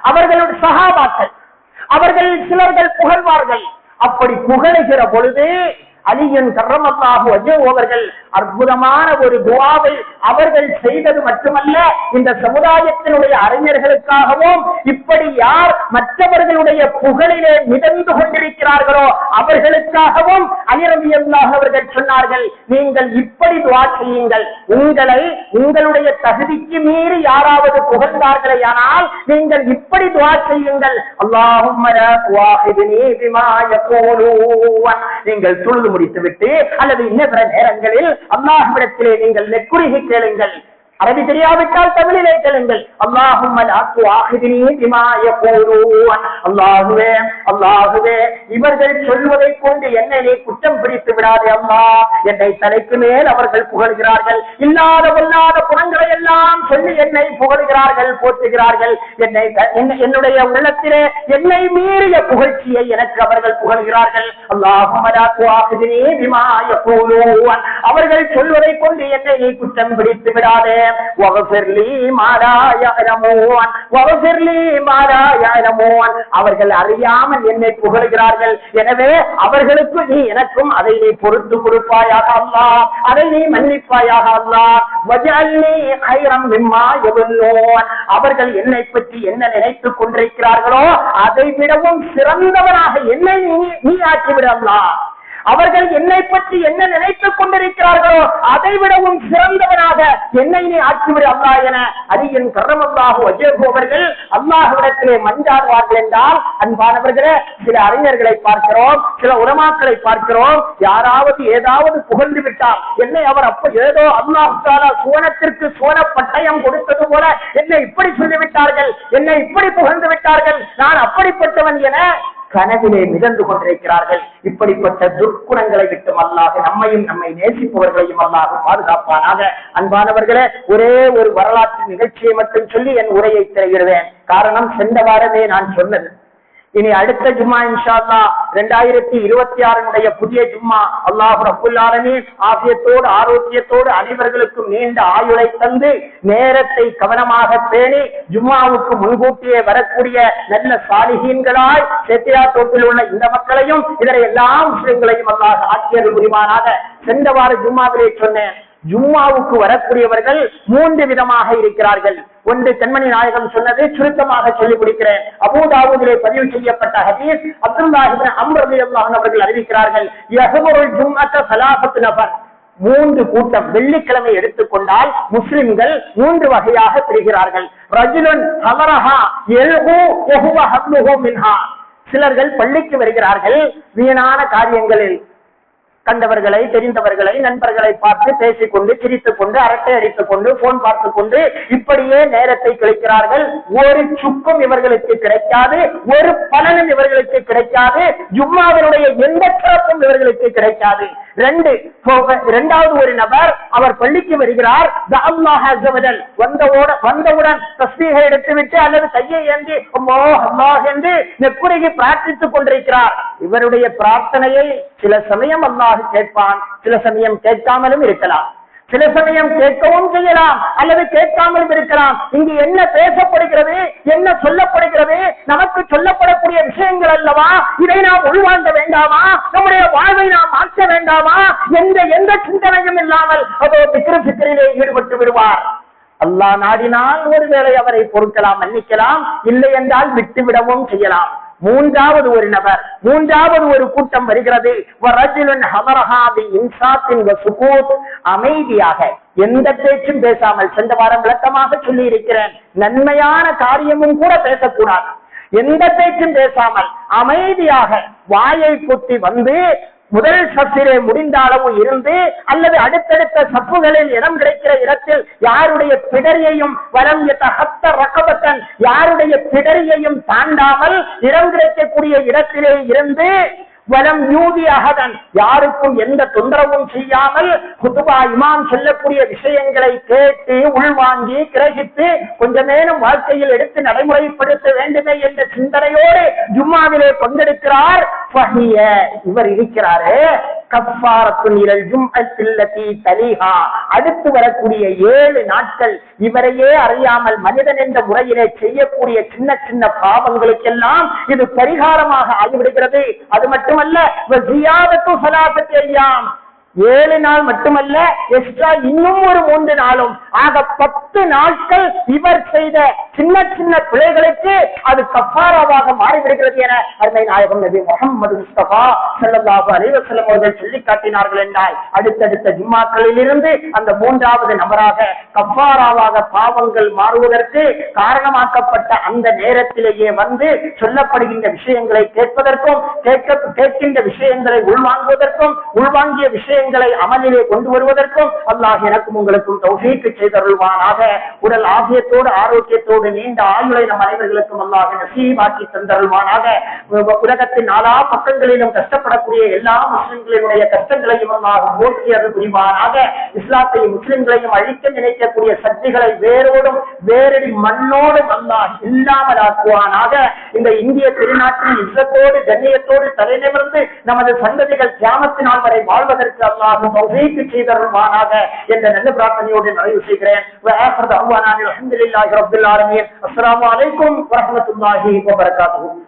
அவர்களுடைய சஹாபாக்கள் அவர்கள் சிலர்கள் புகழ்வார்கள். அப்படி புகழுகிற பொழுது அலியின் கர்ரமல்லாஹு வஜ்ஹு அவர்கள் அற்புதமான ஒரு துஆவை அவர்கள் செய்தது மட்டுமல்ல, இந்த சமுதாயத்தினுடைய அறிஞர்களுக்காகவும் இப்படி யார் மற்றவர்களுடைய புகழிலே மிதந்து கொண்டிருக்கிறார்களோ அவர்களுக்காகவும் அலி ரலியல்லாஹு அவர்கள் சொன்னார்கள், நீங்கள் இப்படி துஆ செய்யுங்கள். உங்களுடைய தகுதிக்கு மீறி யாராவது புகழ்ந்தார்களேயானால் நீங்கள் இப்படி துஆ செய்யுங்கள், அல்லாஹும்ம லா துஆஹிதுனி பிமா யகூலூன். நீங்கள் தொழுது முடித்துவிட்டு அல்லது இன்ன நேரங்களில் அல்லாஹ்விடத்திலே நீங்கள் நெக்குருகி கேளுங்கள். அரபி தெரியாவிட்டால் தமிழிலே கேளுங்கள், அல்லாஹும்ம லா துஆஹிதுனி பிமா யகூலூன். அல்லாஹ்வே, அல்லாஹ்வே, இவர்கள் சொல்வதை கொண்டு என்னை நீ குற்றம் பிடித்து விடாதே அல்லாஹ். என்னை தலைக்கு மேல் அவர்கள் புகழ்கிறார்கள், இல்லாத பொல்லாத குணங்களை எல்லாம் சொல்லி என்னை புகழ்கிறார்கள், போற்றுகிறார்கள். என்னுடைய உள்ளத்திலே என்னை மீறிய புகழ்ச்சியை எனக்கு அவர்கள் புகழ்கிறார்கள். அல்லாஹும்ம லா துஆஹிதுனி பிமா யகூலூன். அவர்கள் சொல்வதை கொண்டு என்னை நீ குற்றம் பிடித்து விடாதே. அவர்கள் அறியாமல் என்னை புகழ்கிறார்கள், எனவே அவர்களுக்கு நீ எனக்கும் அதை நீ பொறுத்து கொடுப்பாயாக அல்லாஹ், அதை நீ மன்னிப்பாயாக அல்லாஹ். வஜஅல்னி கைரம் மிம்மா யظنون. அவர்கள் என்னை பற்றி என்ன நினைத்துக் கொண்டிருக்கிறார்களோ அதை விடவும் சிறந்தவனாக என்னை நீ ஆக்கிவிட அல்லாஹ். அவர்கள் என்னை பற்றி என்ன நினைத்துக் கொண்டிருக்கிறார்களோ அதை விடவும் சிறந்தவனாக என்னை நீ ஆக்கிவிடு அல்லாஹ் என அலியின் கர்ரமல்லாஹு வஜ்ஹு அவர்கள் அல்லாஹ்விடத்திலே மன்றாடுவார்கள் என்றால், அன்பானவர்களே, சில அறிஞர்களை பார்க்கிறோம், சில உலமாக்களை பார்க்கிறோம், யாராவது ஏதாவது புகழ்ந்து விட்டால் என்னை அவர் அப்ப ஏதோ அல்லாஹ் தஆலா சுவனத்திற்கு சுவன பட்டயம் கொடுத்தது போல என்னை இப்படி சொல்லிவிட்டார்கள், என்னை இப்படி புகழ்ந்து விட்டார்கள், நான் அப்படிப்பட்டவன் என கனவிலே மிதந்து கொண்டிருக்கிறார்கள். இப்படிப்பட்ட துர்க்குணங்களை விட்டு அல்லாஹ் நம்மையும் நம்மை நேசிப்பவர்களையும் அல்லாஹ் பாதுகாப்பானாக. அன்பானவர்களே, ஒரே ஒரு வரலாற்று நிகழ்ச்சியை மட்டும் சொல்லி என் உரையை திரையிடுவேன். காரணம், சென்ற வாரமே நான் சொன்னது, இனி அடுத்த ஜும்மா இன்ஷா அல்லாஹ் 2026 புதிய ஜும்மா அல்லாஹ் ரப்பல் ஆலமீன் ஆஃபியத்தோடு ஆரோக்கியத்தோடு அனைவர்களுக்கும் நீண்ட ஆயுளை தந்து நேரத்தை கவனமாக பேணி ஜும்மாவுக்கு முன்கூட்டியே வரக்கூடிய நல்ல சாலிஹீன்களாய் சேத்தியா தோப்பில் உள்ள இந்த மக்களையும் இதர எல்லா முஸ்லிம்களையும் அல்லாஹ் ஆக்கியது புரிவானாக. சென்ற வார ஜும்மாவிலே சொன்னேன், ஜும்மாவுக்கு வரக்கூடியவர்கள் 3 விதமாக இருக்கிறார்கள். ஒன்று கண்மணி நாயகம் சொன்னது, சுருக்கமாக சொல்லிக் கொடுக்கிறேன். அபூதாவூதிலே பதிவு செய்யப்பட்ட ஹதீஸ், அப்துல்லாஹ் இப்னு அம்ர் ரலியல்லாஹு அன்ஹு அவர்கள் அறிவிக்கிறார்கள், யஹ்முருல் ஜும்அத ஸலாஸத்து நஃபர், 3 கூட்டம். வெள்ளிக்கிழமை எடுத்துக்கொண்டால் முஸ்லிம்கள் 3 வகையாக பிரிகிறார்கள். ரஜுலுன் ஹமரஹா யல்ஹு வஹுவ ஹப்லுஹு மின்ஹா, சிலர்கள் பள்ளிக்கு வருகிறார்கள், வீணான காரியங்களில் கண்டவர்களை தெரிந்தவர்களை நண்பர்களை பார்த்து பேசிக்கொண்டு சிரித்துக் கொண்டு அரட்டை அடித்துக் கொண்டு போன் பார்த்துக் கொண்டு இப்படியே நேரத்தை கழிக்கிறார்கள். ஒரு சுக்கும் இவர்களுக்கு கிடைக்காது, ஒரு பலனும் இவர்களுக்கு கிடைக்காது, ஜும்மாவினுடைய எந்த சிறப்பும் இவர்களுக்கு கிடைக்காது. இரண்டாவது ஒரு நபர், அவர் பள்ளிக்கு வருகிறார், வந்தவுடன் தஸ்பீஹை எடுத்துவிட்டு அல்லது கையை ஏந்தி அல்லாஹ் என்று நெக்குருகி பிரார்த்தித்துக் கொண்டிருக்கிறார். இவருடைய பிரார்த்தனையை சில சமயம் அல்லாஹ் கேட்பான், சில சமயம் கேட்காமலும் இருக்கலாம், சில சமயம் கேட்கவும் செய்யலாம் அல்லது கேட்காமலும் இருக்கலாம். இங்கு என்ன பேசப்படுகிறது, என்ன சொல்லப்படுகிறது, நமக்கு சொல்லப்படக்கூடிய விஷயங்கள் அல்லவா, இதை நாம் உள்வாங்க வேண்டாமா, நம்முடைய வாழ்வை நாம் மாற்ற வேண்டாமா எந்த சிந்தனையும் இல்லாமல் அதோ பிக்ரிலே ஈடுபட்டு விடுவார். அல்லாஹ் நாடினால் ஒருவேளை அவரை பொறுக்கலாம், மன்னிக்கலாம், இல்லை என்றால் விட்டுவிடவும் செய்யலாம். மூன்றாவது ஒரு நபர், மூன்றாவது ஒரு கூட்டம் வருகிறது, அமைதியாக எந்த பேச்சும் பேசாமல், சென்ற வாரம் விளக்கமாக சொல்லி இருக்கிறேன், நன்மையான காரியமும் கூட பேசக்கூடாது, எந்த பேச்சும் பேசாமல் அமைதியாக வாயை பொத்தி வந்து முதல் சப்பிலே முடிந்த அளவு இருந்து அல்லது அடுத்தடுத்த சப்புகளில் இடம் கிடைக்கிற இடத்தில் யாருடைய பிடரியையும் வலம் ரக்கபத்தன், யாருடைய பிடரியையும் தாண்டாமல் இடம் கிடைக்கக்கூடிய இடத்திலே இருந்து வலம் யூதி அகதன், யாருக்கும் எந்த தொந்தரவும் செய்யாமல் குதுபா இமாம் சொல்லக்கூடிய விஷயங்களை கேட்டு உள்வாங்கி கிரகித்து கொஞ்சமேனும் வாழ்க்கையில் எடுத்து நடைமுறைப்படுத்த வேண்டுமே என்ற சிந்தனையோடு ஜும்மாவிலே பங்கெடுக்கிறார். இவர் இருக்கிறாரே அடுத்து வரக்கூடிய 7 நாட்கள் இவரையே அறியாமல் மனிதன் என்ற முறையிலே செய்யக்கூடிய சின்ன சின்ன பாவங்களுக்கெல்லாம் இது பரிகாரமாக ஆகிவிடுகிறது. அது மட்டுமல்ல, 7 நாள் மட்டுமல்ல, எக்ஸ்ட்ரா இன்னும் ஒரு 3 நாளும், ஆக 10 நாட்கள் இவர் செய்த சின்ன சின்ன பிழைகளுக்கு அது கஃபாராவாக மாறிவிடுகிறது என அருமை நாயகம் நபி முஹம்மது முஸ்தபா ஸல்லல்லாஹு அலைஹி வஸல்லம் அவர்கள் சொல்லி காட்டினார்கள் என்றால் அடுத்தடுத்த ஜும்மாக்களில் இருந்து அந்த 3வது நபராக கஃபாராவாக பாவங்கள் மாறுவதற்கு காரணமாக்கப்பட்ட அந்த நேரத்திலேயே வந்து சொல்லப்படுகின்ற விஷயங்களை கேட்பதற்கும் கேட்கின்ற விஷயங்களை உள்வாங்குவதற்கும் உள்வாங்கிய விஷயங்களை அமலிலே கொண்டு வருவதற்கும் அல்லாஹ் எனக்கும் உங்களுக்கும் தௌஃபீக் செய்தருள்வானாக. உடல் ஆபியத்தோடு ஆரோக்கியத்தோடு நீண்ட ஆயுளை நம் அனைவர்களுக்கும் அல்லாஹ் நசீபாக்கி தந்தருள்வானாக. உலகத்தின் 4 பக்கங்களிலும் கஷ்டப்படக்கூடிய எல்லா முஸ்லிம்களினுடைய கஷ்டங்களையும் அல்லாஹ் போக்கி அருள் புரிவானாக. இஸ்லாத்தையும் முஸ்லிம்களையும் அழிக்க நினைக்கக்கூடிய சக்திகளை வேரோடும் வேரடி மண்ணோடும் அல்லாஹ் இல்லாமல் ஆக்குவானாக. இந்த இந்திய திருநாட்டில் இஸ்ஸத்தோடு கண்ணியத்தோடு தலைநிமிர்ந்து நமது சந்ததிகள் கியாமத் நாள் வரை வாழ்வதற்கு அல்லாஹ் தௌஃபீக் செய்தருள்வானாக என்ற நல்ல பிரார்த்தனையோடு நிறைவு செய்கிறேன். அல்ஹம்துலில்லாஹி ரப்பில் ஆலமீன். அஸ்ஸலாமு அலைக்கும் வரஹ்மத்துல்லாஹி வபரகாத்துஹு.